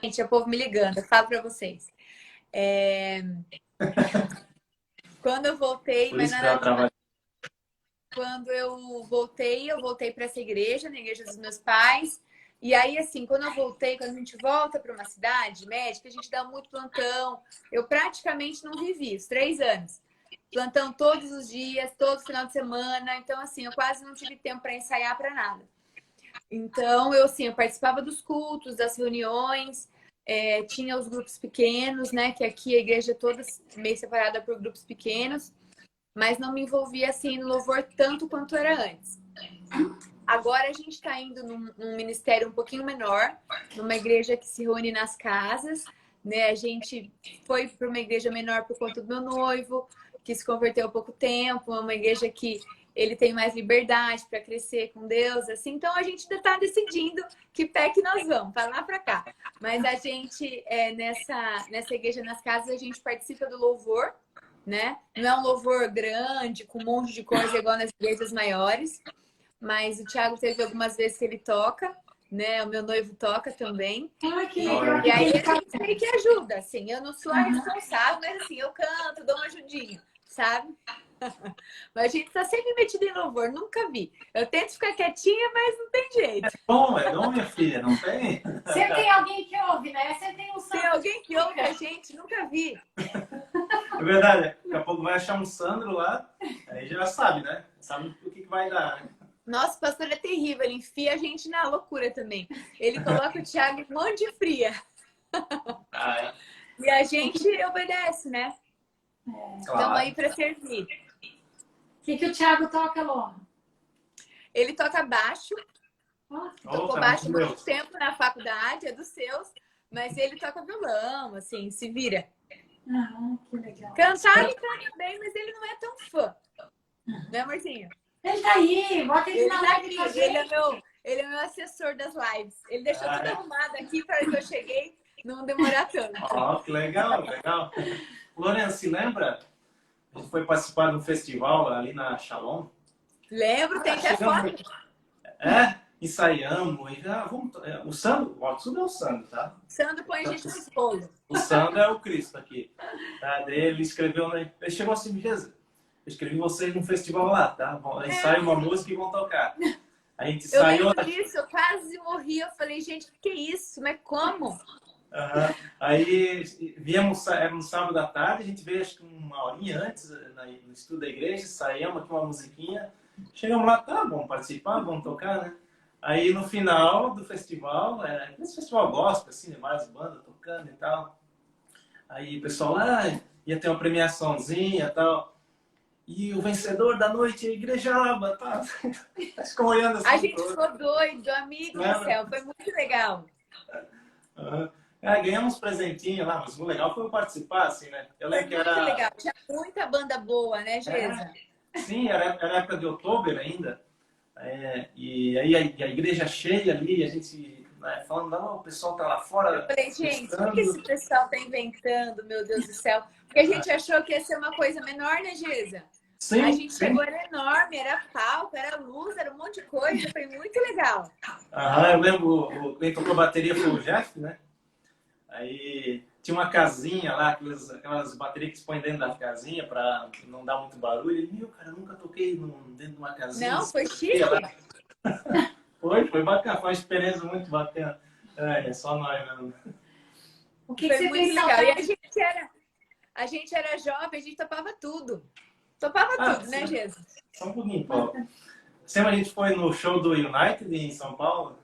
Gente, é o povo me ligando, eu falo para vocês. Quando eu voltei, quando eu voltei para essa igreja, na igreja dos meus pais. E aí, assim, quando a gente volta para uma cidade médica, a gente dá muito plantão. Eu praticamente não vivi os 3 anos. Plantão todos os dias, todo final de semana. Então, assim, eu quase não tive tempo para ensaiar para nada. Então, eu participava dos cultos, das reuniões, tinha os grupos pequenos, né? Que aqui a igreja é toda meio separada por grupos pequenos, mas não me envolvia assim no louvor tanto quanto era antes. Agora a gente está indo num ministério um pouquinho menor, numa igreja que se reúne nas casas, né? A gente foi para uma igreja menor por conta do meu noivo, que se converteu há pouco tempo, é uma igreja que ele tem mais liberdade para crescer com Deus, assim. Então a gente ainda está decidindo que pé que nós vamos, para lá para cá. Mas a gente, nessa igreja nas casas, a gente participa do louvor, né? Não é um louvor grande, com um monte de coisa igual nas igrejas maiores, mas o Thiago teve algumas vezes que ele toca, né? O meu noivo toca também. Ai, que E, legal. e aí a gente meio que ajuda, assim. Eu não sou a responsável, mas assim, eu canto, dou uma ajudinha, sabe? Mas a gente tá sempre metido em louvor, nunca vi. Eu tento ficar quietinha, mas não tem jeito. É bom, minha filha, não tem? Sempre tem alguém que ouve, né? Sempre tem um Tem santo. alguém que ouve a gente, nunca vi. É verdade, daqui a pouco vai achar um Sandro lá, aí já sabe, né? Sabe o que vai dar, né? Nossa, o pastor é terrível, ele enfia a gente na loucura também. Ele coloca o Thiago em um monte de fria. Ah, é. E a gente obedece, né? Estamos Claro. aí para servir. O que o Thiago toca, Lô? Ele toca baixo, Ó, tocou Opa, baixo meu. muito tempo na faculdade, é dos seus, mas ele toca violão, assim, se vira. que legal. Cantar ele canta bem, mas ele não é tão fã. Né, Marcinho? Ele tá aí, bota ele Ele na tá live aqui, com a ele é meu assessor das lives. Ele deixou Ah, tudo é? arrumado aqui para que eu cheguei não demorar tanto. Ó, que legal, legal. Lorena, se lembra? A gente foi participar de um festival ali na Shalom. Lembro, tem até Chegamos- foto. Ensaiamos. E, o Sandro, ó, tudo é o Sandro, tá? Sandro põe a gente no espolho. O Sandro é o Cristo aqui. Tá? Daí ele escreveu, ele chegou assim, beleza, eu escrevi vocês num festival lá, tá? Ensaia uma música e vão tocar. A gente Eu ensaiou. lembro disso, eu quase morri. Eu falei, gente, o que é isso? Mas como? Aham. Aí viemos, era no sábado à tarde, a gente veio acho que uma horinha antes no estudo da igreja, saímos aqui uma musiquinha, chegamos lá, tá, vamos participar, vamos tocar, né? Aí no final do festival, esse festival gospel, assim, várias bandas tocando e tal. Aí o pessoal lá ia ter uma premiaçãozinha e tal. E o vencedor da noite é a Igreja Aba, tá? Ficou olhando assim. A gente ficou doido, amigo do Lembra? céu. Foi muito legal. Aham. Ganhamos uns presentinhos lá, mas o legal foi eu participar, assim, né? Eu Foi lembro que muito era... legal. Tinha muita banda boa, né, Gesa? Sim, era época de outubro ainda. E aí a igreja cheia ali, a gente falando, não, o pessoal tá lá fora. Eu falei, gente, o testando. que esse pessoal tá inventando, meu Deus do céu? Porque a gente achou que ia ser uma coisa menor, né, Gesa? Sim, A gente sim. chegou, era enorme, era palco, era luz, era um monte de coisa. Foi muito legal. Eu lembro, quem tocou bateria foi o Jeff, né? Aí tinha uma casinha lá, aquelas baterias que se põem dentro da casinha para não dar muito barulho. Ele, meu, cara, eu nunca toquei dentro de uma casinha. Não, foi chique. Foi bacana, foi uma experiência muito bacana. É só nós mesmo. O que Foi você muito tem legal. E saudade? a gente era jovem, a gente topava tudo. Topava tudo, né, sim. Jesus? Só um pouquinho, Paulo. Sempre a gente foi no show do United em São Paulo.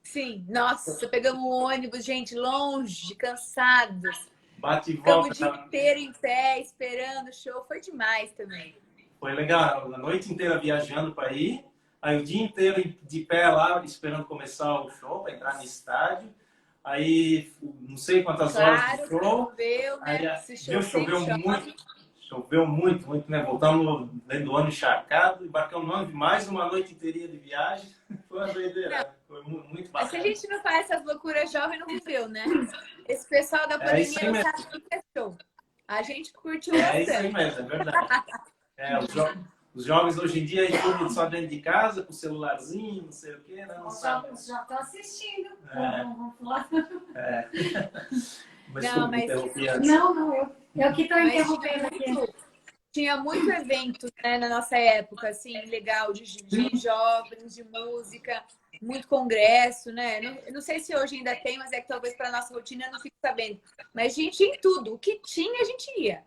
Sim, nossa, pegamos um ônibus, gente, longe, cansados. Bate e Ficamos volta. o dia inteiro em pé, esperando o show. Foi demais também. Foi legal. A noite inteira viajando para ir. Aí o dia inteiro de pé lá, esperando começar o show, para entrar no estádio. Aí, não sei quantas horas de Claro, show. choveu, né? Aí, Esse show choveu sempre muito. Choveu muito, né? Voltamos dentro do ano encharcado, embarcamos no ano, mais uma noite inteirinha de viagem. Foi uma doideira. Foi muito Mas se a bacana. gente não faz essas loucuras jovem, não viveu, né? Esse pessoal da isso pandemia aí não mesmo. sabe o que é show. A gente curtiu É isso bastante. aí mesmo, é verdade. Os jovens hoje em dia, tudo só dentro de casa, com o celularzinho, não sei o quê, né? Não sabe. Já tô assistindo. É. Vamos falar. Mas Não, tudo mas- interrompi antes. Não, eu que tô Mas interrompendo aqui. tinha muito evento, né, na nossa época, assim, legal, de jovens, de música, muito congresso, né? Eu não sei se hoje ainda tem, mas é que talvez para nossa rotina eu não fico sabendo. Mas a gente ia em tudo. O que tinha, a gente ia.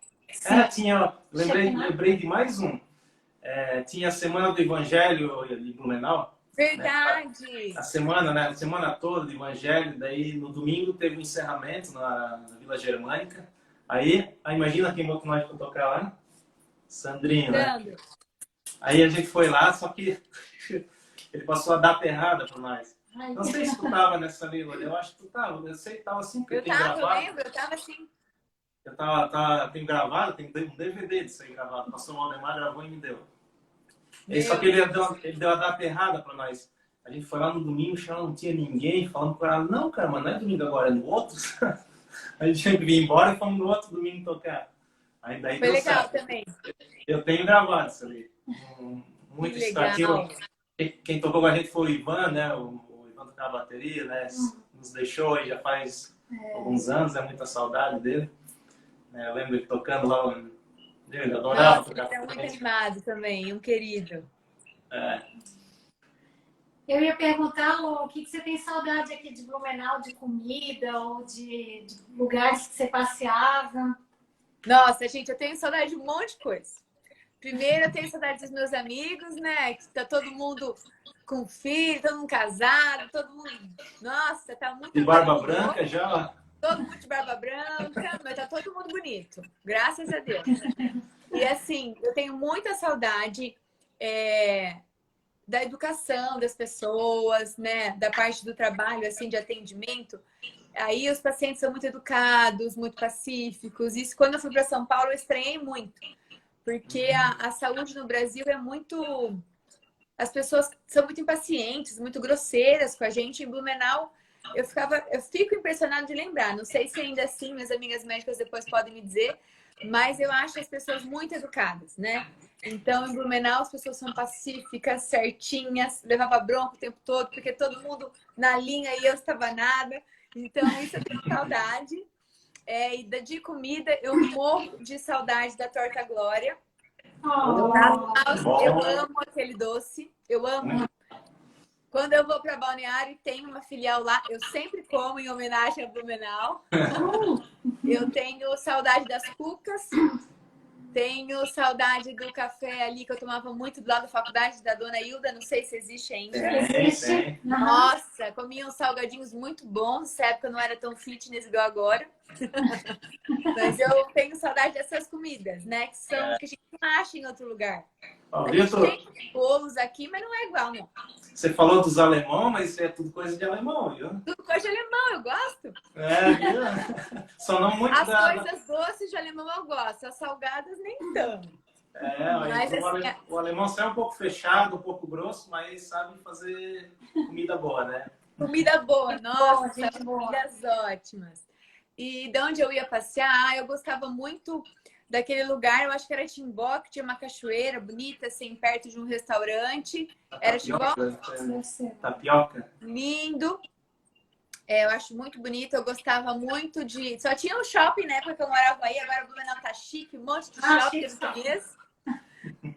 Tinha, lembrei de mais um. Tinha a Semana do Evangelho de Blumenau. Verdade. A semana, né? A semana toda de Evangelho. Daí no domingo teve um encerramento na Vila Germânica. Aí imagina quem botou nós para tocar lá? Sandrinho, né? Sandro. Aí a gente foi lá, só que Ele passou a data errada para nós. Ai, Não sei se tu tava nessa ali, Lorena. Eu acho que tu tava. Eu sei que tava assim, porque Eu tem tava, eu gravado. lembro, eu tava assim. Tem gravado, tem um DVD disso aí gravado. O pastor Valdemar gravou e me deu. Meu Só que ele deu a data errada para nós. A gente foi lá no domingo, já não tinha ninguém, falando para ela, não, cara, mas não é domingo agora, é no outro. A gente tinha que vir embora e fomos no outro domingo tocar. Aí daí Foi deu legal certo. também. Eu tenho gravado isso ali. Muito Que legal. excitativo. Quem tocou com a gente foi o Ivan, né? O Ivan tocava a bateria, né? Nos deixou aí já faz alguns anos, é muita saudade dele. Eu lembro ele tocando lá, ele adorava Nossa, tocar ele é com a muito gente. animado também, um querido. eu ia perguntar, Lô, o que você tem saudade aqui de Blumenau, de comida ou de lugares que você passeava? Nossa, gente, eu tenho saudade de um monte de coisa. Primeiro, eu tenho saudade dos meus amigos, né? Que tá todo mundo com filho, todo mundo casado, todo mundo... Nossa, tá muito... De barba branca já? Todo mundo de barba branca, mas tá todo mundo bonito. Graças a Deus. E assim, eu tenho muita saudade da educação das pessoas, né? Da parte do trabalho, assim, de atendimento. Aí os pacientes são muito educados, muito pacíficos. Isso, quando eu fui para São Paulo, eu estranhei muito. Porque a saúde no Brasil é muito... As pessoas são muito impacientes, muito grosseiras com a gente. Em Blumenau, eu fico impressionada de lembrar. Não sei se ainda assim, minhas amigas médicas depois podem me dizer, mas eu acho as pessoas muito educadas, né? Então, em Blumenau, as pessoas são pacíficas, certinhas, levava bronca o tempo todo, porque todo mundo na linha e eu estava nada. Então, isso eu tenho saudade. E de comida, eu morro de saudade da torta Glória. Eu amo aquele doce, eu amo. Quando eu vou para Balneário e tem uma filial lá, eu sempre como em homenagem a Blumenau. Eu tenho saudade das cucas, tenho saudade do café ali que eu tomava muito do lado da faculdade da Dona Hilda, não sei se existe ainda. Tem. Nossa, comia uns salgadinhos muito bons, nessa época não era tão fitness igual agora. Mas eu tenho saudade dessas comidas, né? Que a gente não acha em outro lugar. A gente tem bolos aqui, mas não é igual, não. Você falou dos alemão, mas isso é tudo coisa de alemão, viu? Tudo coisa de alemão, eu gosto. Viu? Só não muito as coisas doces de alemão eu gosto, as salgadas nem tanto. Mas assim, o alemão sai um pouco fechado, um pouco grosso, mas sabe fazer comida boa, né? Comida boa, nossa, gente boa. comidas ótimas. E de onde eu ia passear, eu gostava muito daquele lugar, eu acho que era Timbó, que tinha uma cachoeira bonita, assim, perto de um restaurante. Era Timbó? Tapioca. Lindo. Eu acho muito bonito, eu gostava muito de... Só tinha um shopping, né, porque eu morava aí, agora o Blumenau tá chique, um monte de shopping que eu não conheço.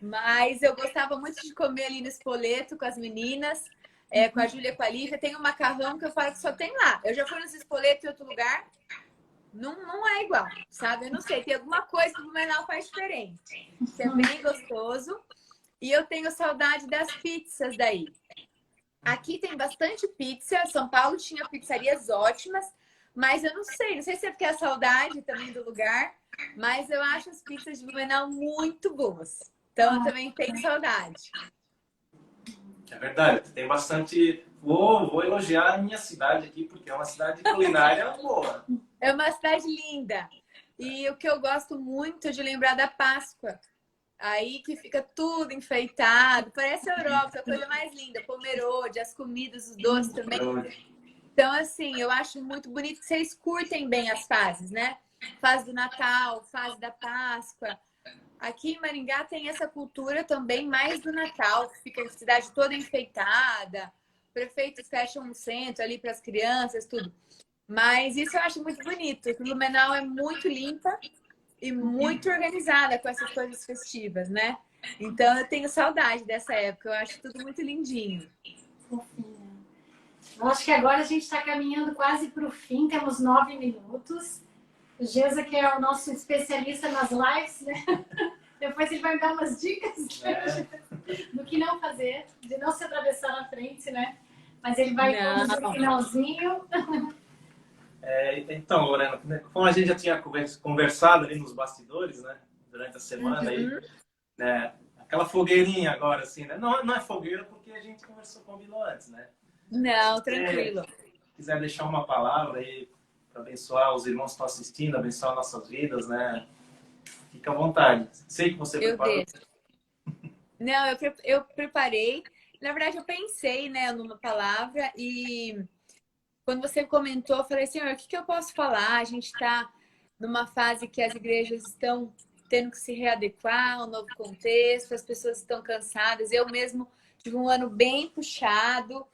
Mas eu gostava muito de comer ali no Spoleto com as meninas, com a Júlia e com a Lívia. Tem um macarrão que eu falo que só tem lá. Eu já fui nos Spoleto em outro lugar, não é igual, sabe? Eu não sei, tem alguma coisa que o Blumenau faz diferente. Que é bem gostoso. E eu tenho saudade das pizzas daí. Aqui tem bastante pizza. São Paulo tinha pizzarias ótimas, mas eu não sei se é porque é a saudade também do lugar, mas eu acho as pizzas de Blumenau muito boas. Então eu também tenho saudade. É verdade, tem bastante... Vou elogiar a minha cidade aqui, porque é uma cidade culinária boa. É uma cidade linda. E o que eu gosto muito de lembrar da Páscoa. Aí que fica tudo enfeitado. Parece a Europa, a coisa mais linda. Pomerode, as comidas, os doces também. Então, assim, eu acho muito bonito que vocês curtem bem as fases, né? Fase do Natal, fase da Páscoa. Aqui em Maringá tem essa cultura também mais do Natal, que fica a cidade toda enfeitada. Prefeitos fecham um centro ali para as crianças, tudo. Mas isso eu acho muito bonito. Blumenau é muito limpa e muito organizada com essas coisas festivas, né? Então eu tenho saudade dessa época. Eu acho tudo muito lindinho. Fofinha. Eu acho que agora a gente está caminhando quase para o fim. Temos 9 minutos. O Geza, que é o nosso especialista nas lives, né? Depois ele vai me dar umas dicas do que não fazer, de não se atravessar na frente, né? Mas ele vai conduzir no finalzinho. Então, Lorena, como a gente já tinha conversado ali nos bastidores, né? Durante a semana aí, né? aquela fogueirinha agora, assim, né? Não, não é fogueira porque a gente combinou antes, né? Não, Se você tranquilo. quiser deixar uma palavra aí para abençoar os irmãos que estão assistindo, abençoar nossas vidas, né? Fica à vontade. Sei que você Eu preparou. deixo. Não, eu preparei. Na verdade, eu pensei, né, numa palavra e quando você comentou, eu falei, Senhor, o que que eu posso falar? A gente está numa fase que as igrejas estão tendo que se readequar ao novo contexto, as pessoas estão cansadas. Eu mesmo tive um ano bem puxado,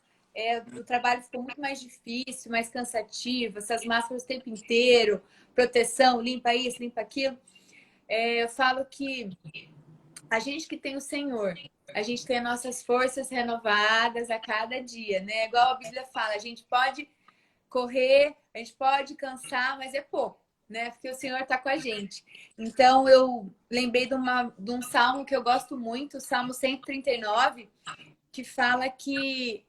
o trabalho ficou muito mais difícil, mais cansativo, essas máscaras o tempo inteiro, proteção, limpa isso, limpa aquilo. Eu falo que a gente que tem o Senhor, a gente tem as nossas forças renovadas a cada dia, né? Igual a Bíblia fala, a gente pode correr, a gente pode cansar, mas é pouco, né? Porque o Senhor está com a gente. Então, eu lembrei de um salmo que eu gosto muito, o Salmo 139, que fala que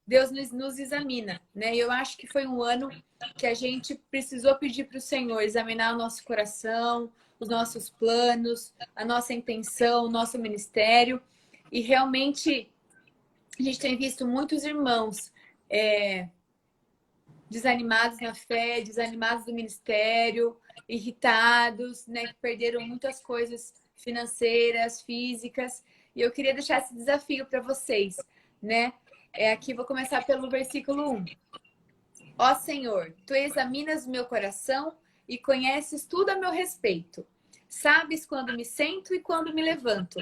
Deus nos examina, né? E eu acho que foi um ano que a gente precisou pedir para o Senhor examinar o nosso coração, os nossos planos, a nossa intenção, o nosso ministério. E realmente a gente tem visto muitos irmãos desanimados na fé, desanimados do ministério, irritados, né? Que perderam muitas coisas financeiras, físicas. E eu queria deixar esse desafio para vocês, né? Aqui vou começar pelo versículo 1. Ó Senhor, tu examinas o meu coração e conheces tudo a meu respeito. Sabes quando me sento e quando me levanto.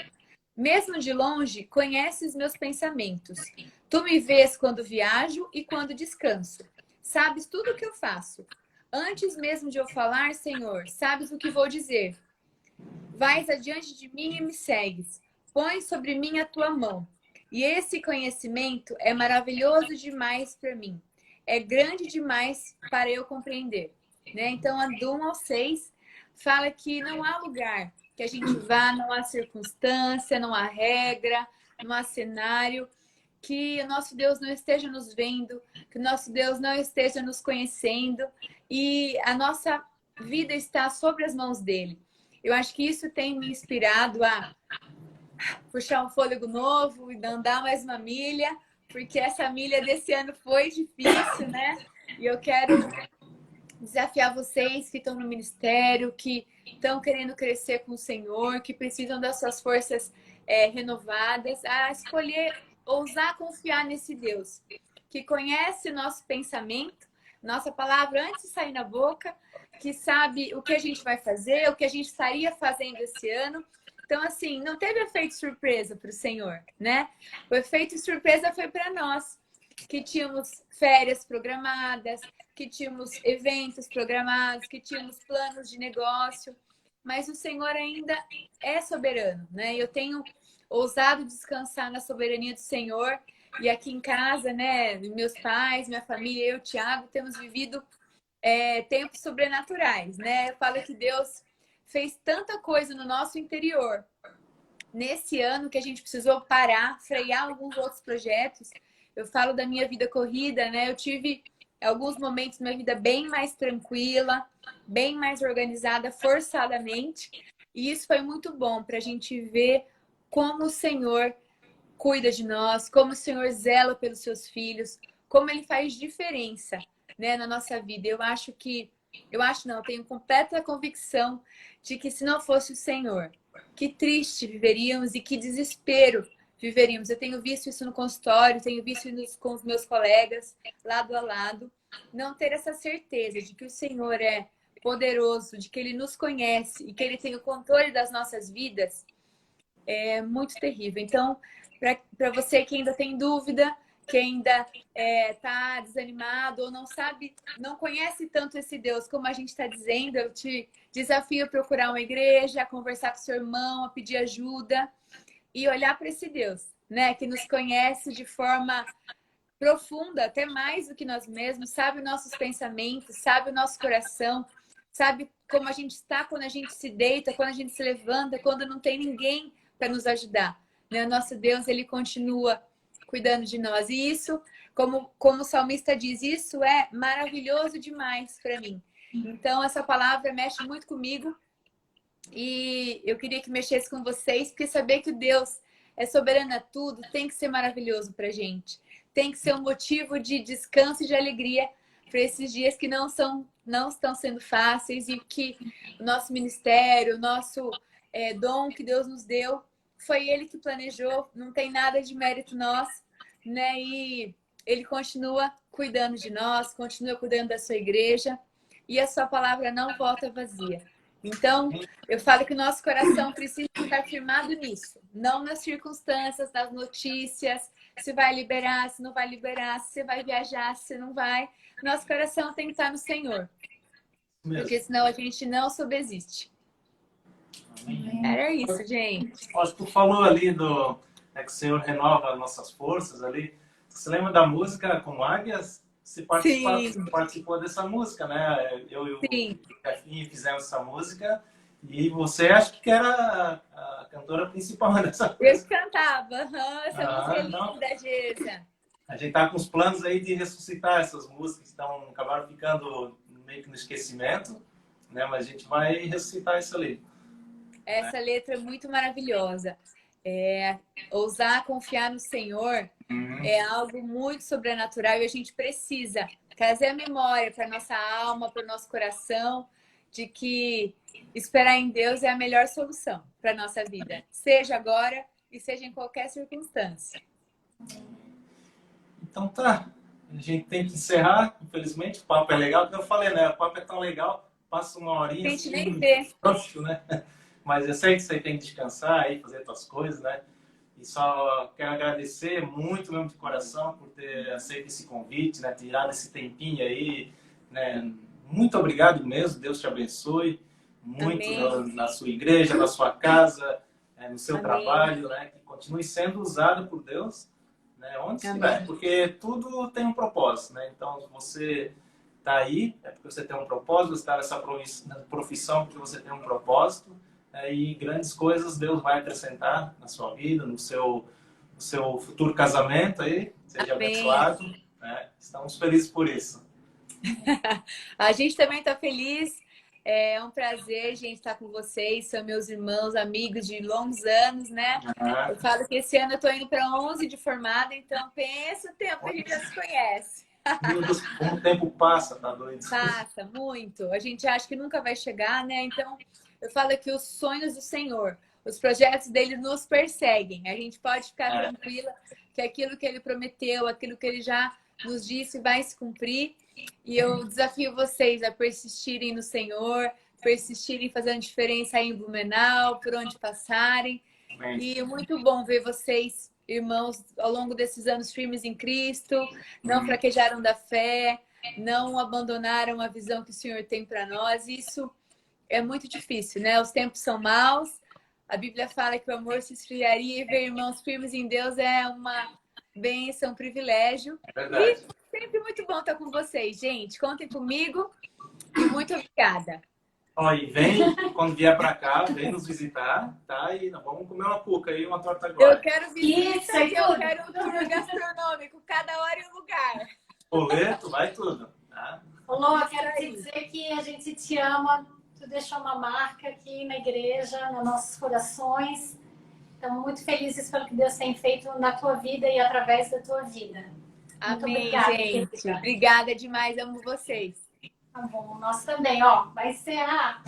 Mesmo de longe, conheces meus pensamentos. Tu me vês quando viajo e quando descanso. Sabes tudo o que eu faço. Antes mesmo de eu falar, Senhor, sabes o que vou dizer. Vais adiante de mim e me segues. Põe sobre mim a tua mão. E esse conhecimento é maravilhoso demais para mim. É grande demais para eu compreender. Né? Então, do 1 ao 6 fala que não há lugar que a gente vá, não há circunstância, não há regra, não há cenário, que o nosso Deus não esteja nos vendo, que o nosso Deus não esteja nos conhecendo e a nossa vida está sobre as mãos dele. Eu acho que isso tem me inspirado a puxar um fôlego novo e andar mais uma milha, porque essa milha desse ano foi difícil, né? E eu quero desafiar vocês que estão no ministério, que estão querendo crescer com o Senhor, que precisam das suas forças renovadas, a escolher, ousar confiar nesse Deus, que conhece nosso pensamento, nossa palavra antes de sair na boca, que sabe o que a gente vai fazer, o que a gente estaria fazendo esse ano. Então, assim, não teve efeito surpresa para o Senhor, né? O efeito surpresa foi para nós, que tínhamos férias programadas, que tínhamos eventos programados, que tínhamos planos de negócio, mas o Senhor ainda é soberano, né? Eu tenho ousado descansar na soberania do Senhor e aqui em casa, né? Meus pais, minha família, eu, Thiago, temos vivido tempos sobrenaturais, né? Eu falo que Deus fez tanta coisa no nosso interior nesse ano que a gente precisou parar, frear alguns outros projetos. Eu falo da minha vida corrida, né? Eu tive alguns momentos na minha vida bem mais tranquila, bem mais organizada, forçadamente. E isso foi muito bom para a gente ver como o Senhor cuida de nós, como o Senhor zela pelos seus filhos, como Ele faz diferença, né, na nossa vida. Eu tenho completa convicção de que se não fosse o Senhor, que triste viveríamos e que desespero viveríamos. Eu tenho visto isso no consultório, tenho visto isso com os meus colegas, lado a lado. Não ter essa certeza de que o Senhor é poderoso, de que Ele nos conhece e que Ele tem o controle das nossas vidas, é muito terrível. Então, para você que ainda tem dúvida, que ainda está desanimado ou não sabe, não conhece tanto esse Deus como a gente está dizendo, eu te desafio a procurar uma igreja, a conversar com seu irmão, a pedir ajuda e olhar para esse Deus, né, que nos conhece de forma profunda, até mais do que nós mesmos, sabe os nossos pensamentos, sabe o nosso coração, sabe como a gente está quando a gente se deita, quando a gente se levanta, quando não tem ninguém para nos ajudar. Né? O nosso Deus, ele continua cuidando de nós. E isso, como o salmista diz, isso é maravilhoso demais para mim. Então, essa palavra mexe muito comigo. E eu queria que mexesse com vocês, porque saber que Deus é soberano a tudo tem que ser maravilhoso pra gente. Tem que ser um motivo de descanso e de alegria para esses dias que não estão sendo fáceis, e que o nosso ministério, o nosso dom que Deus nos deu, foi Ele que planejou, não tem nada de mérito nosso, né? E Ele continua cuidando de nós, continua cuidando da sua igreja, e a sua palavra não volta vazia. Então, eu falo que o nosso coração precisa estar firmado nisso, não nas circunstâncias, nas notícias, se vai liberar, se não vai liberar, se você vai viajar, se não vai. Nosso coração tem que estar no Senhor, porque senão a gente não subsiste. Era isso, gente. Acho que tu falou ali que o Senhor renova as nossas forças ali. Você lembra da música Com Águias? Você participou dessa música, né? Eu e o Cafinha fizemos essa música, e você acho que era a cantora principal dessa música. Eu cantava, essa música é linda, Gesa. A gente tá com os planos aí de ressuscitar essas músicas que acabaram ficando meio que no esquecimento, né? Mas a gente vai ressuscitar isso ali. Essa letra é muito maravilhosa. Ousar confiar no Senhor é algo muito sobrenatural, e a gente precisa trazer a memória para nossa alma, para o nosso coração, de que esperar em Deus é a melhor solução para nossa vida, seja agora e seja em qualquer circunstância. Então tá, a gente tem que encerrar, infelizmente. O papo é legal, como eu falei, né? O papo é tão legal, passa uma horinha. A gente nem vê. Frouxo, né? Mas eu sei que você tem que descansar aí, fazer suas coisas, né? E só quero agradecer muito mesmo de coração por ter aceito esse convite, né? Tirado esse tempinho aí, né? Muito obrigado mesmo, Deus te abençoe muito na sua igreja, na sua casa, no seu trabalho, né? Que continue sendo usado por Deus, né? Onde estiver, porque tudo tem um propósito, né? Então, se você está aí, é porque você tem um propósito, você está nessa profissão porque você tem um propósito, e grandes coisas Deus vai acrescentar na sua vida, no seu futuro casamento aí, seja abençoado, né? Estamos felizes por isso. A gente também está feliz. É um prazer, gente, estar com vocês. São meus irmãos, amigos de longos anos, né? Eu falo que esse ano eu estou indo para 11 de formada, então pensa o tempo que a gente já se conhece. Meu Deus, como o tempo passa, tá doido? Passa, muito. A gente acha que nunca vai chegar, né? Então, eu falo que os sonhos do Senhor, os projetos dele nos perseguem. A gente pode ficar tranquila que aquilo que ele prometeu, aquilo que ele já nos disse vai se cumprir. E eu desafio vocês a persistirem no Senhor, persistirem fazendo diferença aí em Blumenau, por onde passarem. E muito bom ver vocês, irmãos, ao longo desses anos firmes em Cristo, não fraquejaram da fé, não abandonaram a visão que o Senhor tem para nós. Isso é muito difícil, né? Os tempos são maus. A Bíblia fala que o amor se esfriaria, e ver irmãos firmes em Deus é uma bênção, um privilégio. É verdade. E sempre muito bom estar com vocês, gente. Contem comigo e muito obrigada. Ó, e vem, quando vier para cá, vem nos visitar, tá? E nós vamos comer uma cuca e uma torta agora. Eu quero visita e eu quero um tour gastronômico, cada hora e um lugar. Boleto, vai tudo, tá? Lô, eu quero te dizer que a gente te ama. Tu deixou uma marca aqui na igreja, nos nossos corações. Estamos muito felizes pelo que Deus tem feito na tua vida e através da tua vida. Muito Amém, obrigada, gente. querida. Obrigada demais, amo vocês. Tá bom, nós também, ó. Vai encerrar.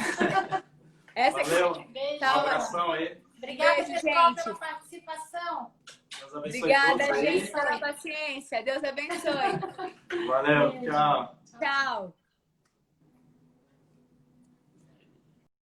Essa aqui. Valeu, Beijo. um Tá, abração aí. Obrigada, Beijo, pessoal, gente. pela participação. Deus abençoe Obrigada, todos aí. gente, pela paciência. Deus abençoe. Valeu, tchau. Tchau.